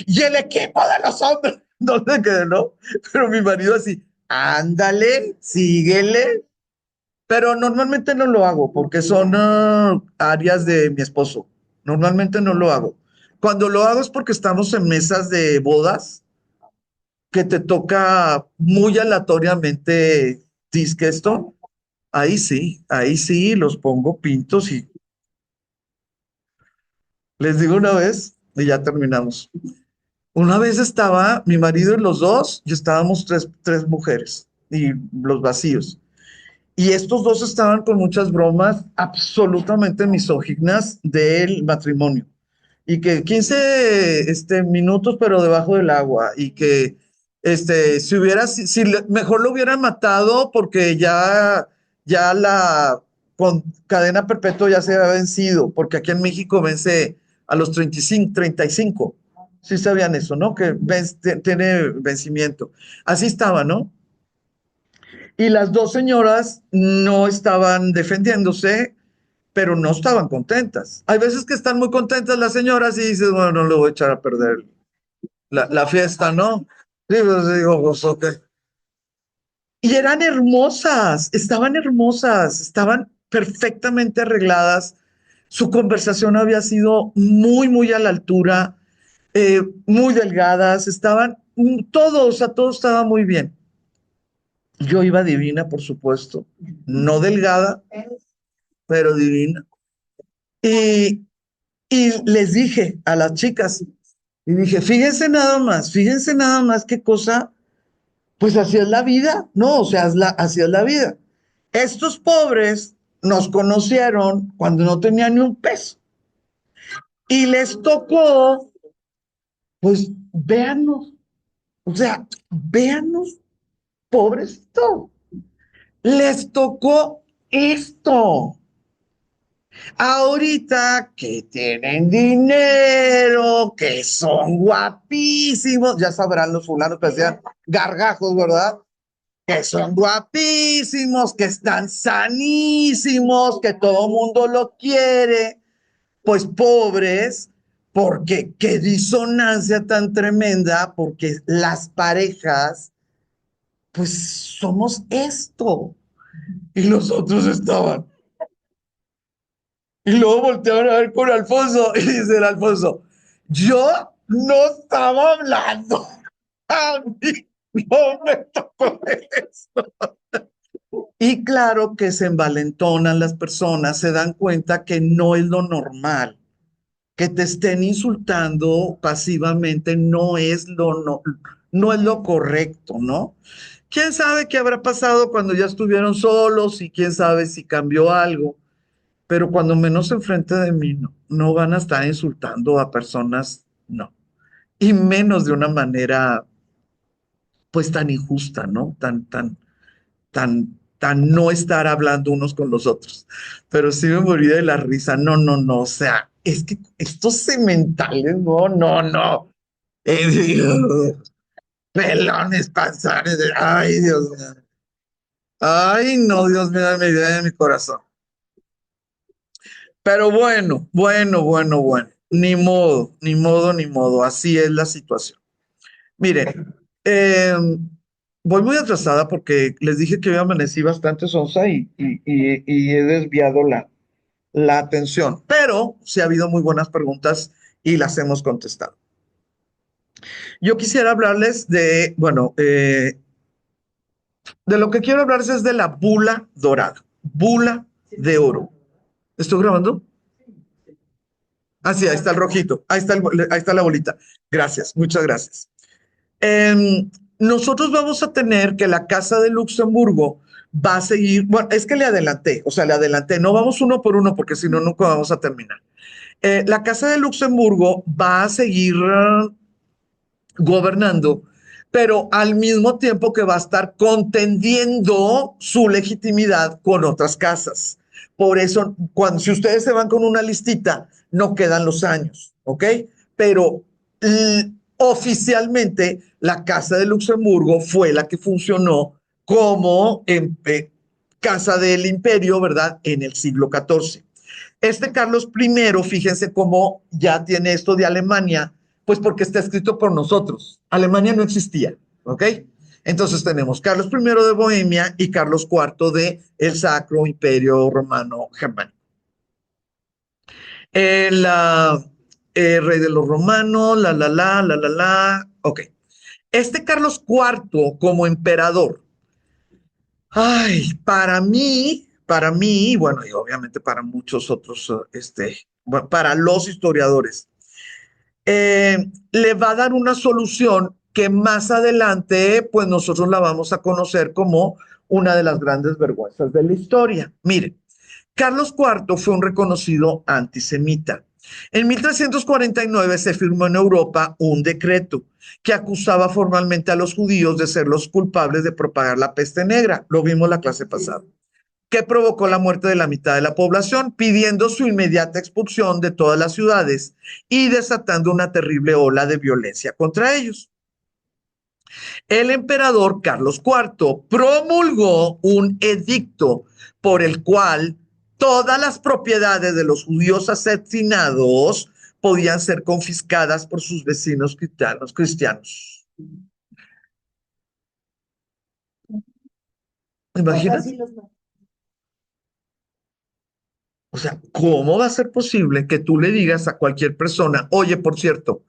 y el equipo de los hombres, no sé qué, ¿no? Pero mi marido así, ándale, síguele. Pero normalmente no lo hago porque son áreas de mi esposo. Normalmente no lo hago. Cuando lo hago es porque estamos en mesas de bodas que te toca muy aleatoriamente disque esto. Ahí sí los pongo pintos y les digo una vez y ya terminamos. Una vez estaba mi marido y los dos y estábamos tres mujeres y los vacíos. Y estos dos estaban con muchas bromas absolutamente misóginas del matrimonio. Y que 15 minutos, pero debajo del agua. Y que mejor lo hubieran matado porque ya la con cadena perpetua ya se había vencido. Porque aquí en México vence a los 35. Sí sabían eso, ¿no? Que tiene vencimiento. Así estaba, ¿no? Y las dos señoras no estaban defendiéndose, pero no estaban contentas. Hay veces que están muy contentas las señoras y dices, bueno, no le voy a echar a perder la fiesta, ¿no? Sí, pues digo, pues, ok. Y eran hermosas, estaban perfectamente arregladas. Su conversación había sido muy a la altura, muy delgadas, estaban, todo, o sea, todo estaba muy bien. Yo iba divina, por supuesto, no delgada, pero divina. Y, y les dije a las chicas, y dije, fíjense nada más qué cosa, pues así es la vida, ¿no? O sea, así es la vida. Estos pobres nos conocieron cuando no tenían ni un peso y les tocó, pues, véanos, o sea, véanos, pobrecito, les tocó esto. Ahorita que tienen dinero, que son guapísimos, ya sabrán los fulanos que hacían gargajos, ¿verdad? Que son guapísimos, que están sanísimos, que todo mundo lo quiere, pues pobres, porque qué disonancia tan tremenda, porque las parejas, pues somos esto. Y los otros estaban. Y luego voltearon a ver con Alfonso y dice el Alfonso, yo no estaba hablando. A mí no me tocó esto. Y claro que se envalentonan las personas, se dan cuenta que no es lo normal, que te estén insultando pasivamente no es lo correcto, ¿no? ¿Quién sabe qué habrá pasado cuando ya estuvieron solos y quién sabe si cambió algo? Pero cuando menos enfrente de mí, no van a estar insultando a personas, no. Y menos de una manera, pues tan injusta, ¿no? Tan no estar hablando unos con los otros. Pero sí me morí de la risa. No, no, no. O sea, es que estos sementales, no. Pelones, panzones. Ay, Dios mío. Ay, no, Dios mío, mi vida de mi corazón. Pero bueno. Ni modo, ni modo, ni modo. Así es la situación. Miren, voy muy atrasada porque les dije que hoy amanecí bastante sonsa y he desviado la atención. Pero sí ha habido muy buenas preguntas y las hemos contestado. Yo quisiera hablarles de lo que quiero hablarles es de la bula dorada, bula de oro. ¿Estoy grabando? Ah, sí, ahí está el rojito, ahí está la bolita. Gracias, muchas gracias. Nosotros vamos a tener que la Casa de Luxemburgo va a seguir, bueno, es que le adelanté, no vamos uno por uno porque si no, nunca vamos a terminar. La Casa de Luxemburgo va a seguir gobernando, pero al mismo tiempo que va a estar contendiendo su legitimidad con otras casas. Por eso, si ustedes se van con una listita, no quedan los años, ¿ok? Pero oficialmente la Casa de Luxemburgo fue la que funcionó como Casa del Imperio, ¿verdad? En el siglo XIV. Este Carlos I, fíjense cómo ya tiene esto de Alemania, pues porque está escrito por nosotros. Alemania no existía, ¿ok? Entonces tenemos Carlos I de Bohemia y Carlos IV de el Sacro Imperio Romano Germánico. El rey de los romanos, ok. Este Carlos IV como emperador, ay, bueno, y obviamente para muchos otros, bueno, para los historiadores, le va a dar una solución que más adelante, pues nosotros la vamos a conocer como una de las grandes vergüenzas de la historia. Miren, Carlos IV fue un reconocido antisemita. En 1349 se firmó en Europa un decreto que acusaba formalmente a los judíos de ser los culpables de propagar la peste negra. Lo vimos la clase pasada, que provocó la muerte de la mitad de la población, pidiendo su inmediata expulsión de todas las ciudades y desatando una terrible ola de violencia contra ellos. El emperador Carlos IV promulgó un edicto por el cual todas las propiedades de los judíos asesinados podían ser confiscadas por sus vecinos cristianos. ¿Imaginas? O sea, ¿cómo va a ser posible que tú le digas a cualquier persona, oye, por cierto,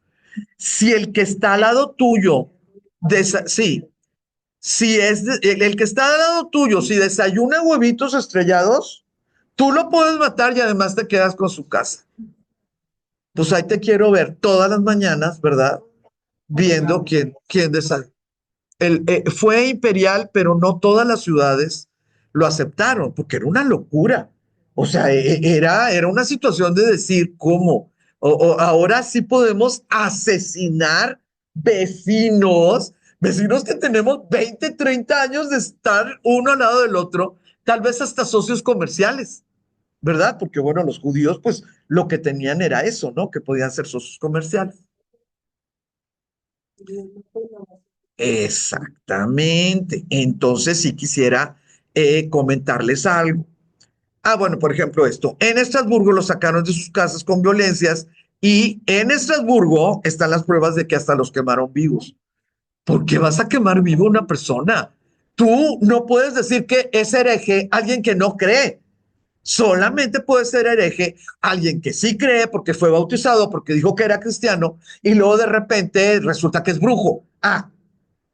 si el que está al lado tuyo, sí, si es el que está al lado tuyo, si desayuna huevitos estrellados, tú lo puedes matar y además te quedas con su casa. Pues ahí te quiero ver todas las mañanas, ¿verdad? Viendo quién desayuna. Fue imperial, pero no todas las ciudades lo aceptaron, porque era una locura. O sea, era una situación de decir, ¿cómo? Ahora sí podemos asesinar vecinos que tenemos 20, 30 años de estar uno al lado del otro, tal vez hasta socios comerciales, ¿verdad? Porque bueno, los judíos pues lo que tenían era eso, ¿no? Que podían ser socios comerciales. Exactamente. Entonces sí quisiera comentarles algo. Ah, bueno, por ejemplo, esto. En Estrasburgo los sacaron de sus casas con violencias y en Estrasburgo están las pruebas de que hasta los quemaron vivos. ¿Por qué vas a quemar vivo a una persona? Tú no puedes decir que es hereje alguien que no cree. Solamente puede ser hereje alguien que sí cree porque fue bautizado, porque dijo que era cristiano y luego de repente resulta que es brujo. Ah,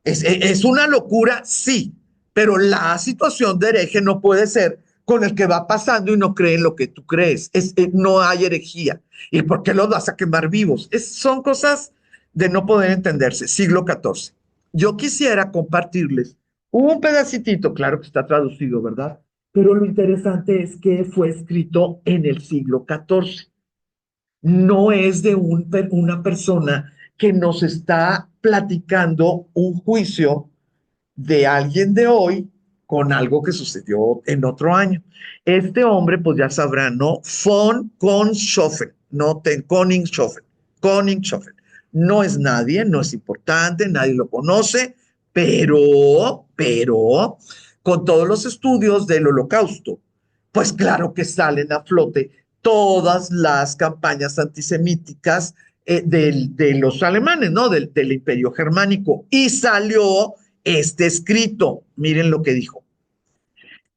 es una locura, sí, pero la situación de hereje no puede ser con el que va pasando y no cree en lo que tú crees. No hay herejía. ¿Y por qué los vas a quemar vivos? Son cosas de no poder entenderse. Siglo XIV. Yo quisiera compartirles un pedacitito, claro que está traducido, ¿verdad? Pero lo interesante es que fue escrito en el siglo XIV. No es de una persona que nos está platicando un juicio de alguien de hoy con algo que sucedió en otro año. Este hombre, pues ya sabrán, ¿no? Von Konshofen, no ten Koningshofen, Koningshofen. No es nadie, no es importante, nadie lo conoce, pero, con todos los estudios del Holocausto, pues claro que salen a flote todas las campañas antisemíticas de los alemanes, ¿no? Del Imperio Germánico. Y salió este escrito. Miren lo que dijo.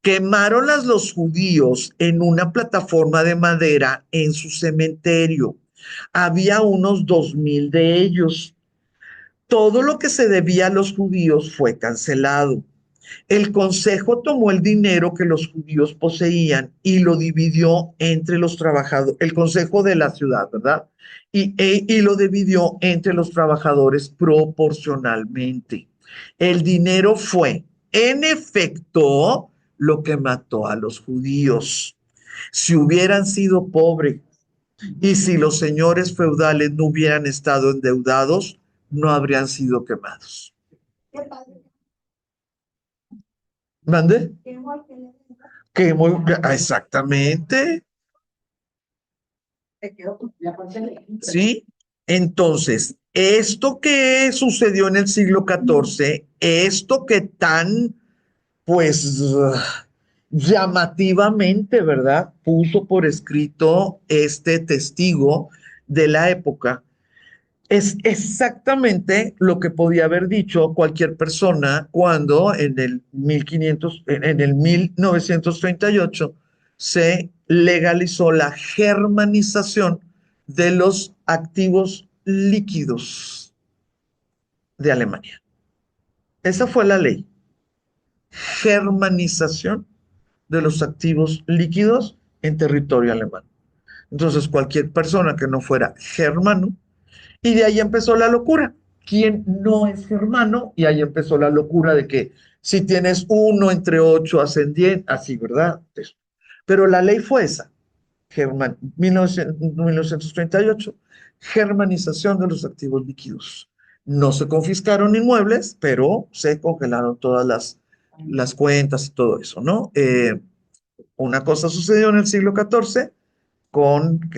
Quemaron a los judíos en una plataforma de madera en su cementerio. Había unos 2000 de ellos. Todo lo que se debía a los judíos fue cancelado. El consejo tomó el dinero que los judíos poseían y lo dividió entre los trabajadores, el consejo de la ciudad, ¿verdad? Y lo dividió entre los trabajadores proporcionalmente. El dinero fue, en efecto, lo que mató a los judíos. Si hubieran sido pobres y si los señores feudales no hubieran estado endeudados, no habrían sido quemados. Qué padre. ¿Mande? Qué guay que le Que muy, exactamente, Te quedó, ya pasé el ejemplo. ¿sí? Entonces, esto que sucedió en el siglo XIV, esto que tan, pues, llamativamente, ¿verdad? Puso por escrito este testigo de la época, es exactamente lo que podía haber dicho cualquier persona cuando en el 1500, en el 1938 se legalizó la germanización de los activos líquidos de Alemania. Esa fue la ley. Germanización de los activos líquidos en territorio alemán. Entonces, cualquier persona que no fuera germano. Y de ahí empezó la locura. ¿Quién no es germano? Y ahí empezó la locura de que si tienes uno entre ocho ascendientes, así, ¿verdad? Eso. Pero la ley fue esa, 1938, germanización de los activos líquidos. No se confiscaron inmuebles, pero se congelaron todas las cuentas y todo eso, ¿no? Una cosa sucedió en el siglo XIV con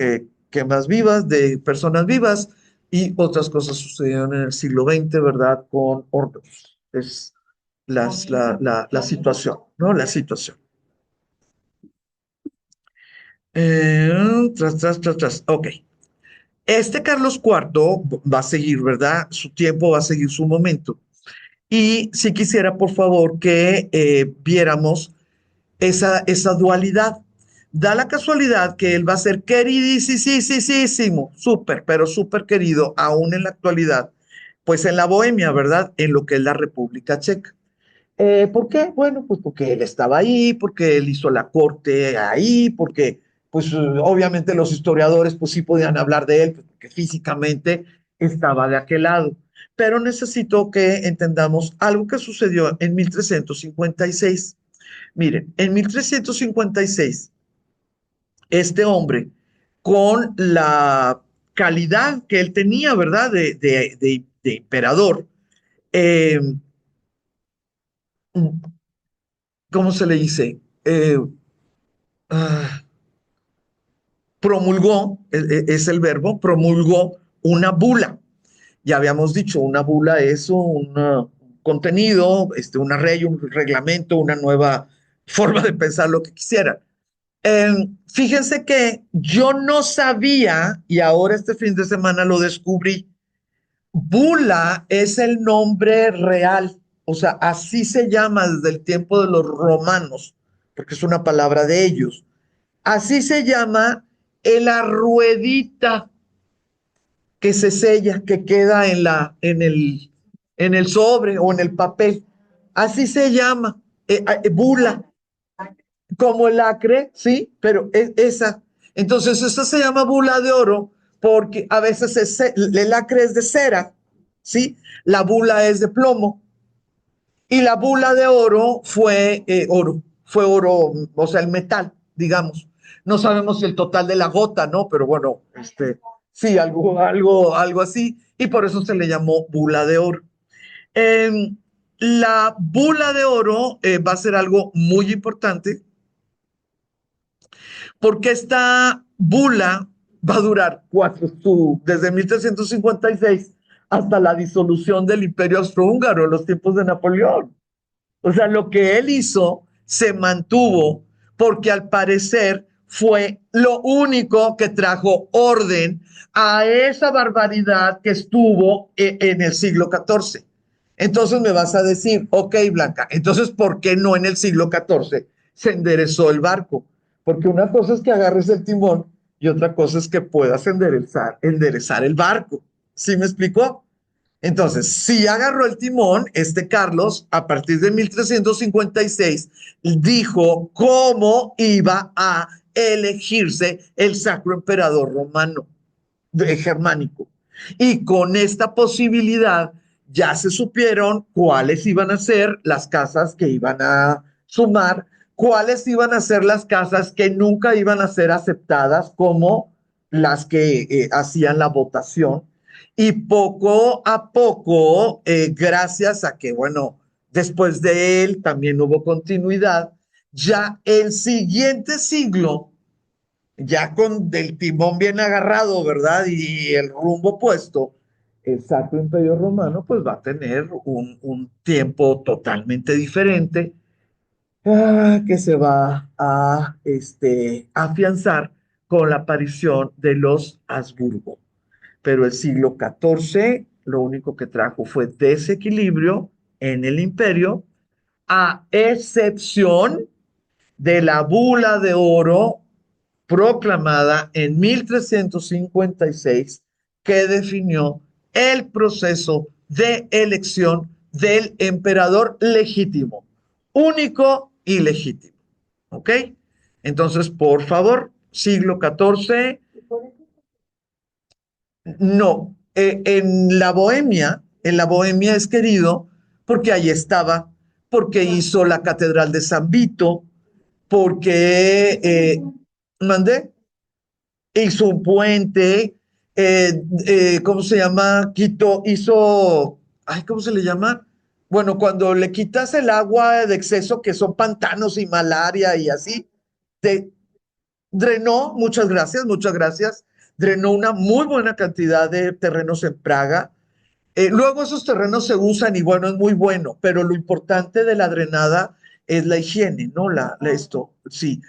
quemas vivas de personas vivas y otras cosas sucedieron en el siglo XX, ¿verdad? Con hornos. Es la situación, ¿no? La situación. Tras. Ok. Este Carlos IV va a seguir, ¿verdad? Su tiempo va a seguir su momento. Y si quisiera, por favor, que viéramos esa dualidad. Da la casualidad que él va a ser queridísimo, súper, pero súper querido, aún en la actualidad, pues en la Bohemia, ¿verdad? En lo que es la República Checa. ¿Por qué? Bueno, pues porque él estaba ahí, porque él hizo la corte ahí, porque, pues obviamente los historiadores, pues sí podían hablar de él, pues, porque físicamente estaba de aquel lado. Pero necesito que entendamos algo que sucedió en 1356. Miren, en 1356, este hombre, con la calidad que él tenía, ¿verdad? De emperador, eh, ¿cómo se le dice? eh, ah, promulgó, es el verbo, promulgó una bula. Ya habíamos dicho, una bula es un contenido, una ley, un reglamento, una nueva forma de pensar lo que quisieran. Fíjense que yo no sabía, y ahora este fin de semana lo descubrí, bula es el nombre real, o sea, así se llama desde el tiempo de los romanos, porque es una palabra de ellos. Así se llama la ruedita que se sella, que queda en el sobre o en el papel. Así se llama, bula, como el acre, sí, pero es esa. Entonces, esta se llama bula de oro porque a veces el acre es de cera, ¿sí? La bula es de plomo y la bula de oro fue oro, o sea, el metal, digamos. No sabemos si el total de la gota, ¿no? Pero bueno, sí, algo así, y por eso se le llamó bula de oro. Eh, la bula de oro va a ser algo muy importante porque esta bula va a durar desde 1356 hasta la disolución del Imperio Austrohúngaro en los tiempos de Napoleón. O sea, lo que él hizo se mantuvo porque al parecer fue lo único que trajo orden a esa barbaridad que estuvo en el siglo XIV. Entonces me vas a decir, ok, Blanca, entonces ¿por qué no en el siglo XIV se enderezó el barco? Porque una cosa es que agarres el timón y otra cosa es que puedas enderezar el barco. ¿Sí me explicó? Entonces, si agarró el timón, Carlos, a partir de 1356, dijo cómo iba a elegirse el sacro emperador romano, germánico. Y con esta posibilidad ya se supieron cuáles iban a ser las casas que iban a sumar, cuáles iban a ser las casas que nunca iban a ser aceptadas como las que hacían la votación. Y poco a poco, gracias a que, bueno, después de él también hubo continuidad, ya el siguiente siglo, ya con el timón bien agarrado, ¿verdad? Y el rumbo puesto, el Sacro Imperio Romano pues va a tener un tiempo totalmente diferente, que se va a afianzar con la aparición de los Habsburgo. Pero el siglo XIV lo único que trajo fue desequilibrio en el imperio, a excepción de la bula de oro proclamada en 1356 que definió el proceso de elección del emperador legítimo, único y legítimo. ¿Ok? Entonces, por favor, siglo XIV, no, en la Bohemia es querido porque ahí estaba, porque hizo la Catedral de San Vito, porque mandé, hizo un puente, ¿cómo se llama? Quito, hizo, ay, ¿cómo se le llama? Bueno, cuando le quitas el agua de exceso, que son pantanos y malaria y así, te drenó, muchas gracias, drenó una muy buena cantidad de terrenos en Praga. Luego esos terrenos se usan y bueno, es muy bueno, pero lo importante de la drenada es la higiene, ¿no? Esto, sí.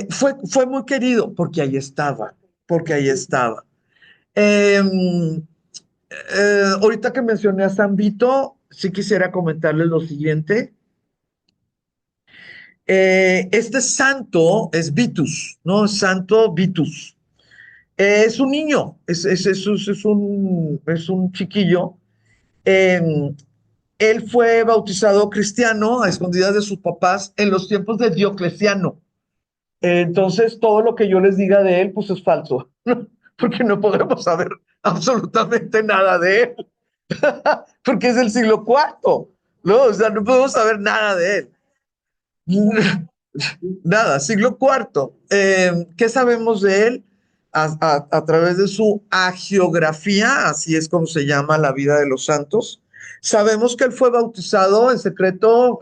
Fue muy querido porque ahí estaba. Eh, ahorita que mencioné a San Vito, sí quisiera comentarles lo siguiente. Este santo es Vitus, ¿no? Santo Vitus. Es un niño, es un chiquillo. Eh, Él fue bautizado cristiano a escondidas de sus papás en los tiempos de Diocleciano. Entonces, todo lo que yo les diga de él, pues es falso, porque no podremos saber absolutamente nada de él, porque es del siglo IV, ¿no? O sea, no podemos saber nada de él. Nada, siglo IV. ¿Qué sabemos de él? A través de su hagiografía, así es como se llama la vida de los santos. Sabemos que él fue bautizado en secreto,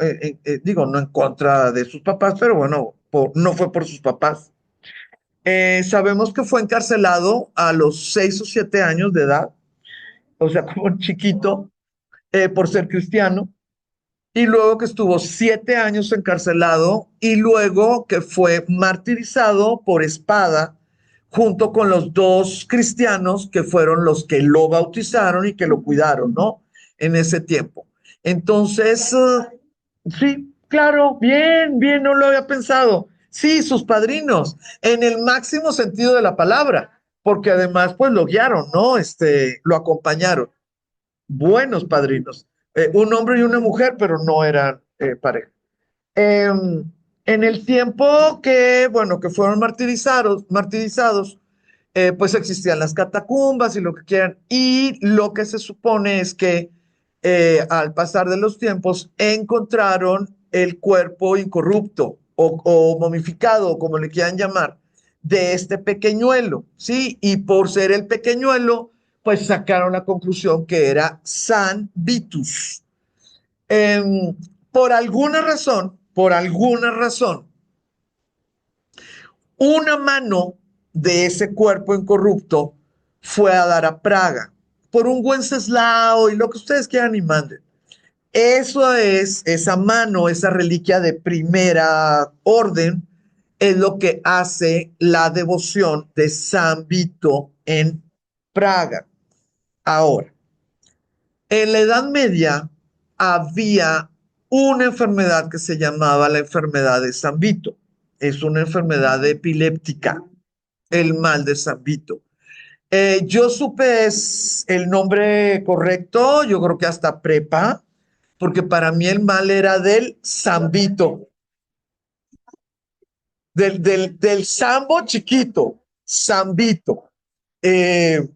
digo, no en contra de sus papás, pero bueno, no fue por sus papás. Sabemos que fue encarcelado a los 6 o 7 años de edad, o sea, como chiquito, por ser cristiano, y luego que estuvo 7 años encarcelado, y luego que fue martirizado por espada, junto con los dos cristianos que fueron los que lo bautizaron y que lo cuidaron, ¿no? En ese tiempo. Entonces, sí, claro, bien, bien, no lo había pensado. Sí, sus padrinos, en el máximo sentido de la palabra, porque además, pues lo guiaron, ¿no? Lo acompañaron. Buenos padrinos. Un hombre y una mujer, pero no eran pareja. En el tiempo que, bueno, que fueron martirizados, pues existían las catacumbas y lo que quieran. Y lo que se supone es que al pasar de los tiempos encontraron el cuerpo incorrupto o momificado, como le quieran llamar, de este pequeñuelo, ¿sí? Y por ser el pequeñuelo, pues sacaron la conclusión que era San Vitus. Em, por alguna razón, una mano de ese cuerpo incorrupto fue a dar a Praga por un Wenceslao y lo que ustedes quieran y manden. Eso es, esa mano, esa reliquia de primera orden, es lo que hace la devoción de San Vito en Praga. Ahora, en la Edad Media había una enfermedad que se llamaba la enfermedad de San Vito. Es una enfermedad epiléptica, el mal de San Vito. Yo supe es el nombre correcto, yo creo que hasta prepa, porque para mí el mal era del San Vito, del sambo chiquito, San Vito. Eh,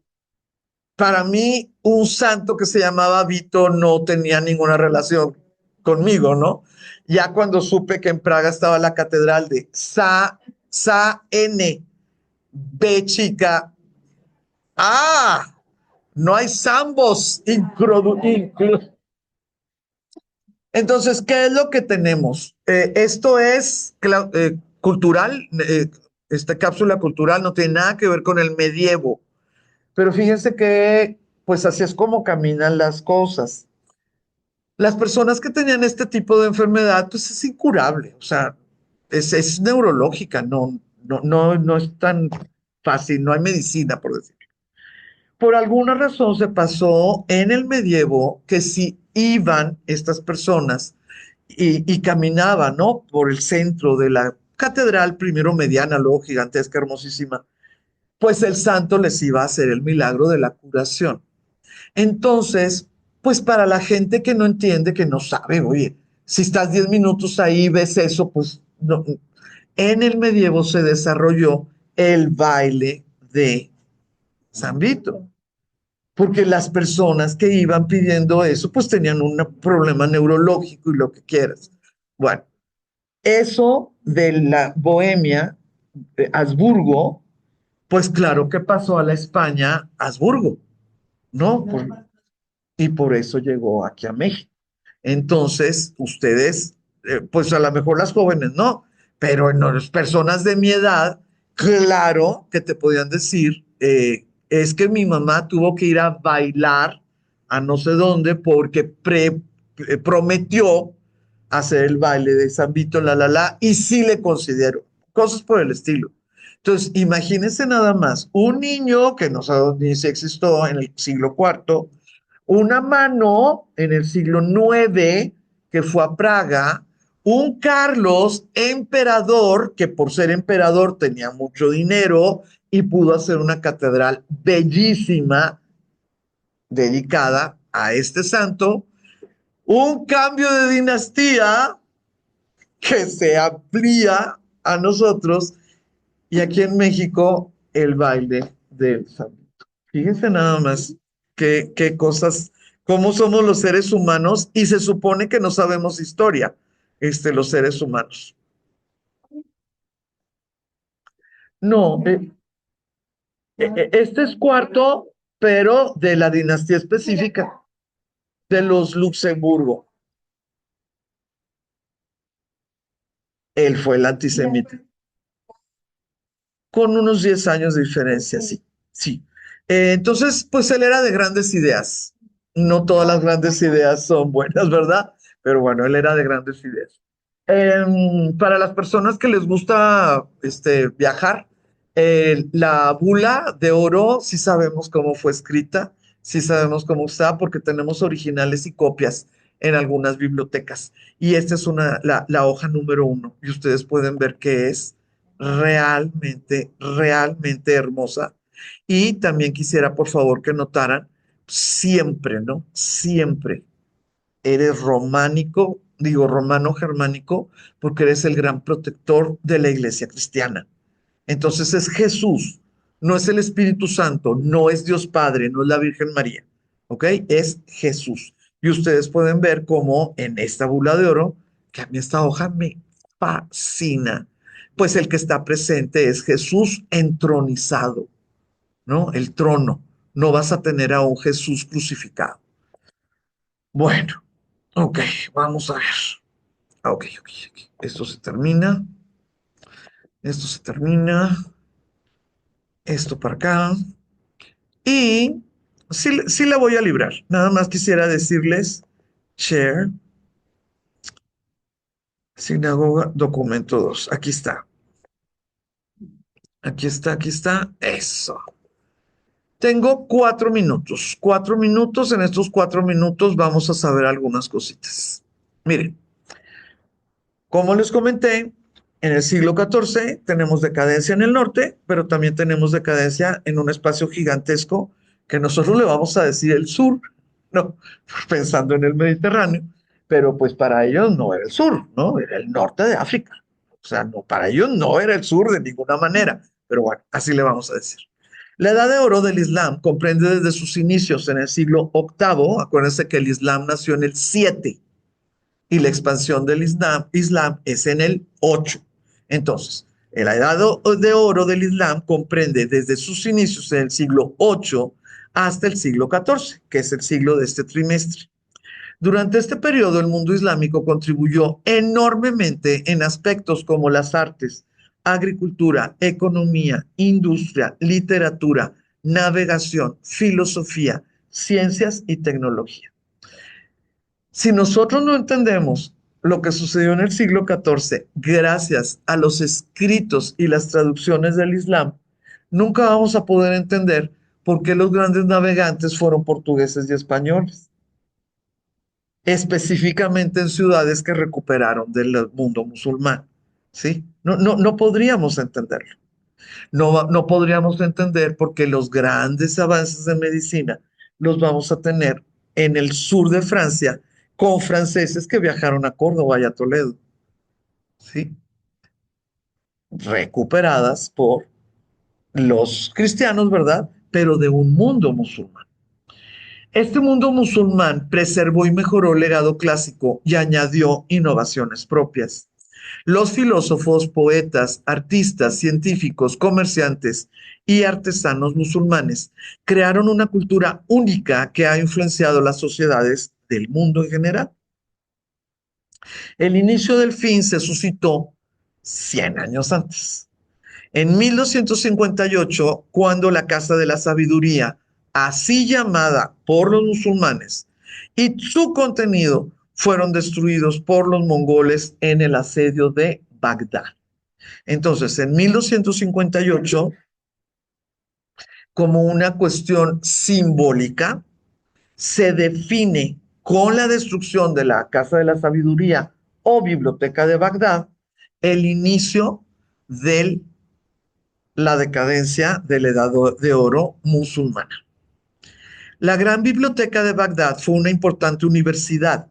para mí, un santo que se llamaba Vito no tenía ninguna relación conmigo, ¿no? Ya cuando supe que en Praga estaba la catedral de N, B chica, ¡ah! No hay zambos Entonces, ¿qué es lo que tenemos? Esto es cultural, esta cápsula cultural no tiene nada que ver con el medievo, pero fíjense que, pues así es como caminan las cosas. Las personas que tenían este tipo de enfermedad, pues es incurable, o sea, es neurológica, no es tan fácil, no hay medicina, por decirlo. Por alguna razón se pasó en el medievo que si iban estas personas y caminaban, ¿no? Por el centro de la catedral, primero mediana, luego gigantesca, hermosísima, pues el santo les iba a hacer el milagro de la curación. Entonces, pues para la gente que no entiende, que no sabe, oye, si estás 10 minutos ahí, ves eso, pues no. En el medievo se desarrolló el baile de San Vito, porque las personas que iban pidiendo eso, pues tenían un problema neurológico y lo que quieras. Bueno, eso de la Bohemia, de Habsburgo, pues claro que pasó a la España Habsburgo, ¿no? Y por eso llegó aquí a México. Entonces, ustedes, pues a lo mejor las jóvenes no, pero en las personas de mi edad, claro que te podían decir, es que mi mamá tuvo que ir a bailar a no sé dónde porque prometió hacer el baile de San Vito, y sí le considero, cosas por el estilo. Entonces, imagínense nada más, un niño que no sabe ni si existió en el siglo cuarto, una mano en el siglo IX que fue a Praga, un Carlos emperador que por ser emperador tenía mucho dinero y pudo hacer una catedral bellísima dedicada a este santo, un cambio de dinastía que se amplía a nosotros y aquí en México el baile del santo. Fíjense nada más qué cosas, cómo somos los seres humanos y se supone que no sabemos historia, los seres humanos. No, este es cuarto, pero de la dinastía específica. de los Luxemburgo. Él fue el antisemita. Con unos 10 años de diferencia, sí, sí. Entonces, pues él era de grandes ideas. No todas las grandes ideas son buenas, ¿verdad? Pero bueno, él era de grandes ideas. Para las personas que les gusta viajar, la bula de oro, sí sabemos cómo fue escrita, sí sabemos cómo está, porque tenemos originales y copias en algunas bibliotecas. Y esta es la hoja número 1, y ustedes pueden ver que es realmente, realmente hermosa. Y también quisiera, por favor, que notaran siempre, ¿no? Siempre eres románico, digo romano germánico, porque eres el gran protector de la iglesia cristiana. Entonces es Jesús, no es el Espíritu Santo, no es Dios Padre, no es la Virgen María, ¿ok? Es Jesús. Y ustedes pueden ver cómo en esta bula de oro, que a mí esta hoja me fascina, pues el que está presente es Jesús entronizado, ¿no? El trono. No vas a tener a un Jesús crucificado. Bueno, ok, vamos a ver. Ok, ok, ok. Esto se termina, esto se termina, esto para acá. Y sí, sí la voy a librar. Nada más quisiera decirles, share, sinagoga, documento 2. Aquí está. Aquí está, aquí está. Eso. Tengo 4 minutos. 4 minutos. En estos 4 minutos vamos a saber algunas cositas. Miren, como les comenté, en el siglo XIV tenemos decadencia en el norte, pero también tenemos decadencia en un espacio gigantesco que nosotros le vamos a decir el sur, ¿no? Pensando en el Mediterráneo, pero pues para ellos no era el sur, ¿no? Era el norte de África. O sea, no, para ellos no era el sur de ninguna manera, pero bueno, así le vamos a decir. La edad de oro del Islam comprende desde sus inicios en el siglo VIII. Acuérdense que el Islam nació en el 7 y la expansión del Islam es en el 8. Entonces, la edad de oro del Islam comprende desde sus inicios en el siglo 8 hasta el siglo 14, que es el siglo de este trimestre. Durante este periodo, el mundo islámico contribuyó enormemente en aspectos como las artes, agricultura, economía, industria, literatura, navegación, filosofía, ciencias y tecnología. Si nosotros no entendemos lo que sucedió en el siglo XIV gracias a los escritos y las traducciones del Islam, nunca vamos a poder entender por qué los grandes navegantes fueron portugueses y españoles, específicamente en ciudades que recuperaron del mundo musulmán. ¿Sí? No podríamos entenderlo. No podríamos entender por qué los grandes avances de medicina los vamos a tener en el sur de Francia con franceses que viajaron a Córdoba y a Toledo, ¿sí? Recuperadas por los cristianos, ¿verdad? Pero de un mundo musulmán. Este mundo musulmán preservó y mejoró el legado clásico y añadió innovaciones propias. Los filósofos, poetas, artistas, científicos, comerciantes y artesanos musulmanes crearon una cultura única que ha influenciado las sociedades del mundo en general. El inicio del fin se suscitó 100 años antes. En 1258, cuando la Casa de la Sabiduría, así llamada por los musulmanes, y su contenido fueron destruidos por los mongoles en el asedio de Bagdad. Entonces, en 1258, como una cuestión simbólica, se define con la destrucción de la Casa de la Sabiduría o Biblioteca de Bagdad el inicio de la decadencia de la Edad de Oro musulmana. La Gran Biblioteca de Bagdad fue una importante universidad,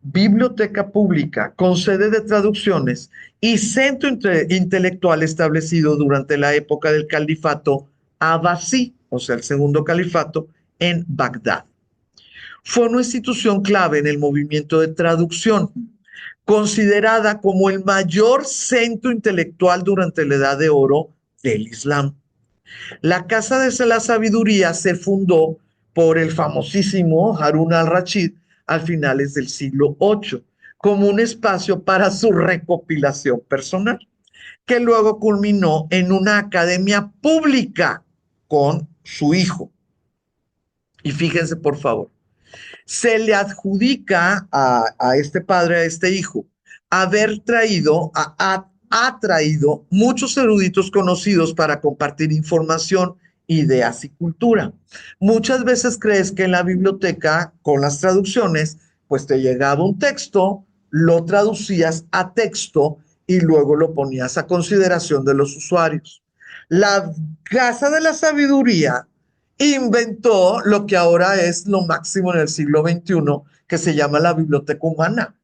biblioteca pública con sede de traducciones y centro intelectual establecido durante la época del califato Abbasí, o sea, el segundo califato, en Bagdad. Fue una institución clave en el movimiento de traducción, considerada como el mayor centro intelectual durante la Edad de Oro del Islam. La Casa de la Sabiduría se fundó por el famosísimo Harun al-Rashid al finales del siglo VIII, como un espacio para su recopilación personal, que luego culminó en una academia pública con su hijo. Y fíjense, por favor, se le adjudica a este padre, a este hijo, haber traído, ha traído muchos eruditos conocidos para compartir información, ideas y cultura. Muchas veces crees que en la biblioteca, con las traducciones, pues te llegaba un texto, lo traducías a texto y luego lo ponías a consideración de los usuarios. La Casa de la Sabiduría inventó lo que ahora es lo máximo en el siglo XXI, que se llama la biblioteca humana.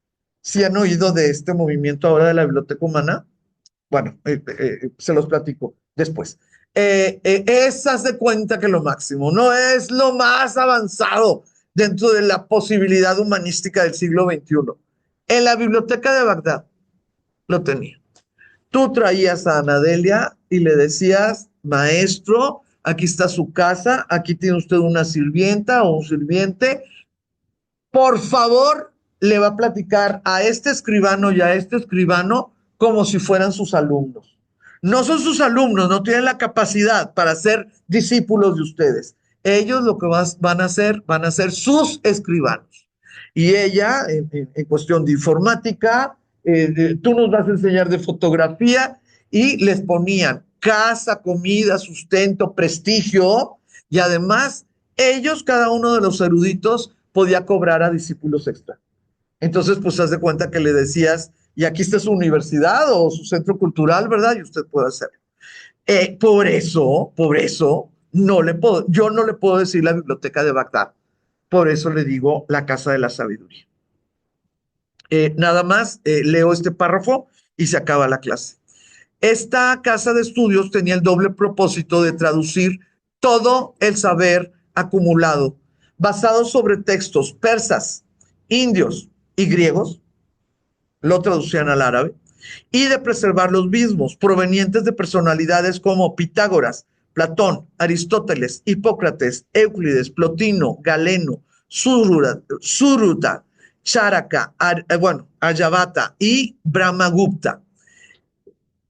¿Sí han oído de este movimiento ahora de la biblioteca humana? Bueno, se los platico después. Haz de cuenta que lo máximo, no es lo más avanzado dentro de la posibilidad humanística del siglo XXI. En la biblioteca de Bagdad lo tenía. Tú traías a Anadelia y le decías, maestro, aquí está su casa, aquí tiene usted una sirvienta o un sirviente. Por favor, le va a platicar a este escribano y a este escribano como si fueran sus alumnos. No son sus alumnos, no tienen la capacidad para ser discípulos de ustedes. Ellos lo que van a ser sus escribanos. Y ella, en cuestión de informática, tú nos vas a enseñar de fotografía y les ponían casa, comida, sustento, prestigio y además ellos, cada uno de los eruditos, podía cobrar a discípulos extra. Entonces, pues haz de cuenta que le decías, y aquí está su universidad o su centro cultural, ¿verdad? Y usted puede hacerlo. Por eso, yo no le puedo decir la biblioteca de Bagdad. Por eso le digo la Casa de la Sabiduría. Nada más leo este párrafo y se acaba la clase. Esta casa de estudios tenía el doble propósito de traducir todo el saber acumulado, basado sobre textos persas, indios y griegos, lo traducían al árabe, y de preservar los mismos, provenientes de personalidades como Pitágoras, Platón, Aristóteles, Hipócrates, Euclides, Plotino, Galeno, Suruta, Charaka, Aryabhata y Brahmagupta.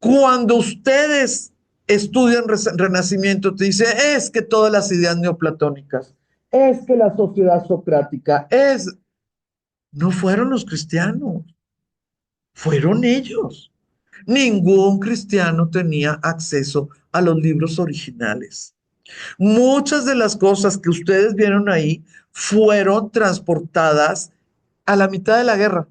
Cuando ustedes estudian Renacimiento, te dice, es que todas las ideas neoplatónicas, es que la sociedad socrática, no fueron los cristianos, fueron ellos. Ningún cristiano tenía acceso a los libros originales. Muchas de las cosas que ustedes vieron ahí fueron transportadas a la mitad de la guerra.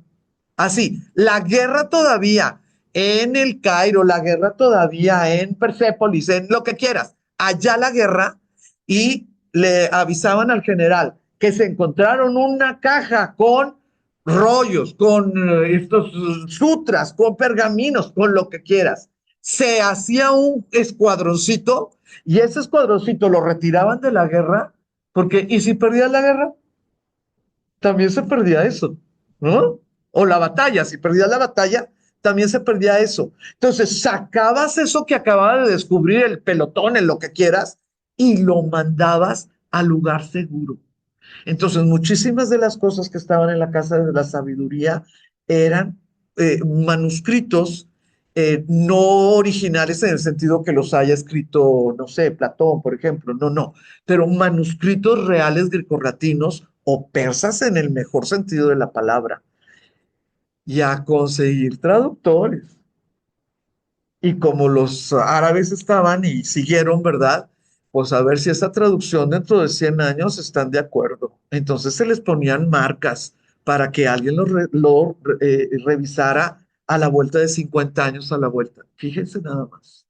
Así, la guerra todavía en el Cairo, la guerra todavía en Persépolis, en lo que quieras. Allá la guerra y le avisaban al general que se encontraron una caja con rollos, con estos sutras, con pergaminos, con lo que quieras. Se hacía un escuadroncito y ese escuadroncito lo retiraban de la guerra porque, ¿y si perdías la guerra? También se perdía eso, ¿no? O la batalla, si perdías la batalla, también se perdía eso. Entonces, sacabas eso que acababa de descubrir el pelotón, en lo que quieras, y lo mandabas al lugar seguro. Entonces, muchísimas de las cosas que estaban en la Casa de la Sabiduría eran manuscritos no originales en el sentido que los haya escrito, no sé, Platón, por ejemplo, no, pero manuscritos reales grecorratinos o persas en el mejor sentido de la palabra, y a conseguir traductores. Y como los árabes estaban y siguieron, ¿verdad? Pues a ver si esa traducción dentro de 100 años están de acuerdo. Entonces se les ponían marcas para que alguien lo revisara a la vuelta de 50 años a la vuelta. Fíjense nada más.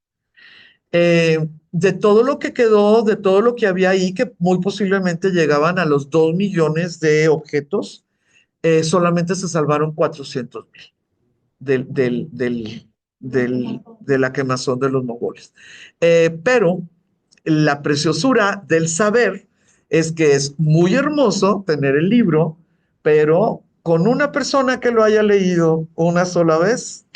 De todo lo que quedó, de todo lo que había ahí, que muy posiblemente llegaban a los 2 millones de objetos, solamente se salvaron 400,000 de la quemazón de los mongoles. Pero la preciosura del saber es que es muy hermoso tener el libro, pero con una persona que lo haya leído una sola vez,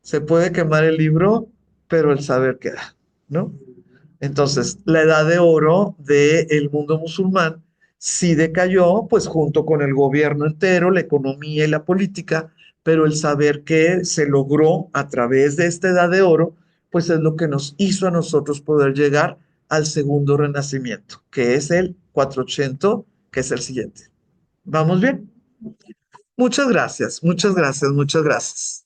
se puede quemar el libro, pero el saber queda, ¿no? Entonces, la edad de oro del mundo musulmán Sí decayó, pues junto con el gobierno entero, la economía y la política, pero el saber que se logró a través de esta edad de oro, pues es lo que nos hizo a nosotros poder llegar al segundo renacimiento, que es el 480, que es el siguiente. ¿Vamos bien? Muchas gracias, muchas gracias, muchas gracias.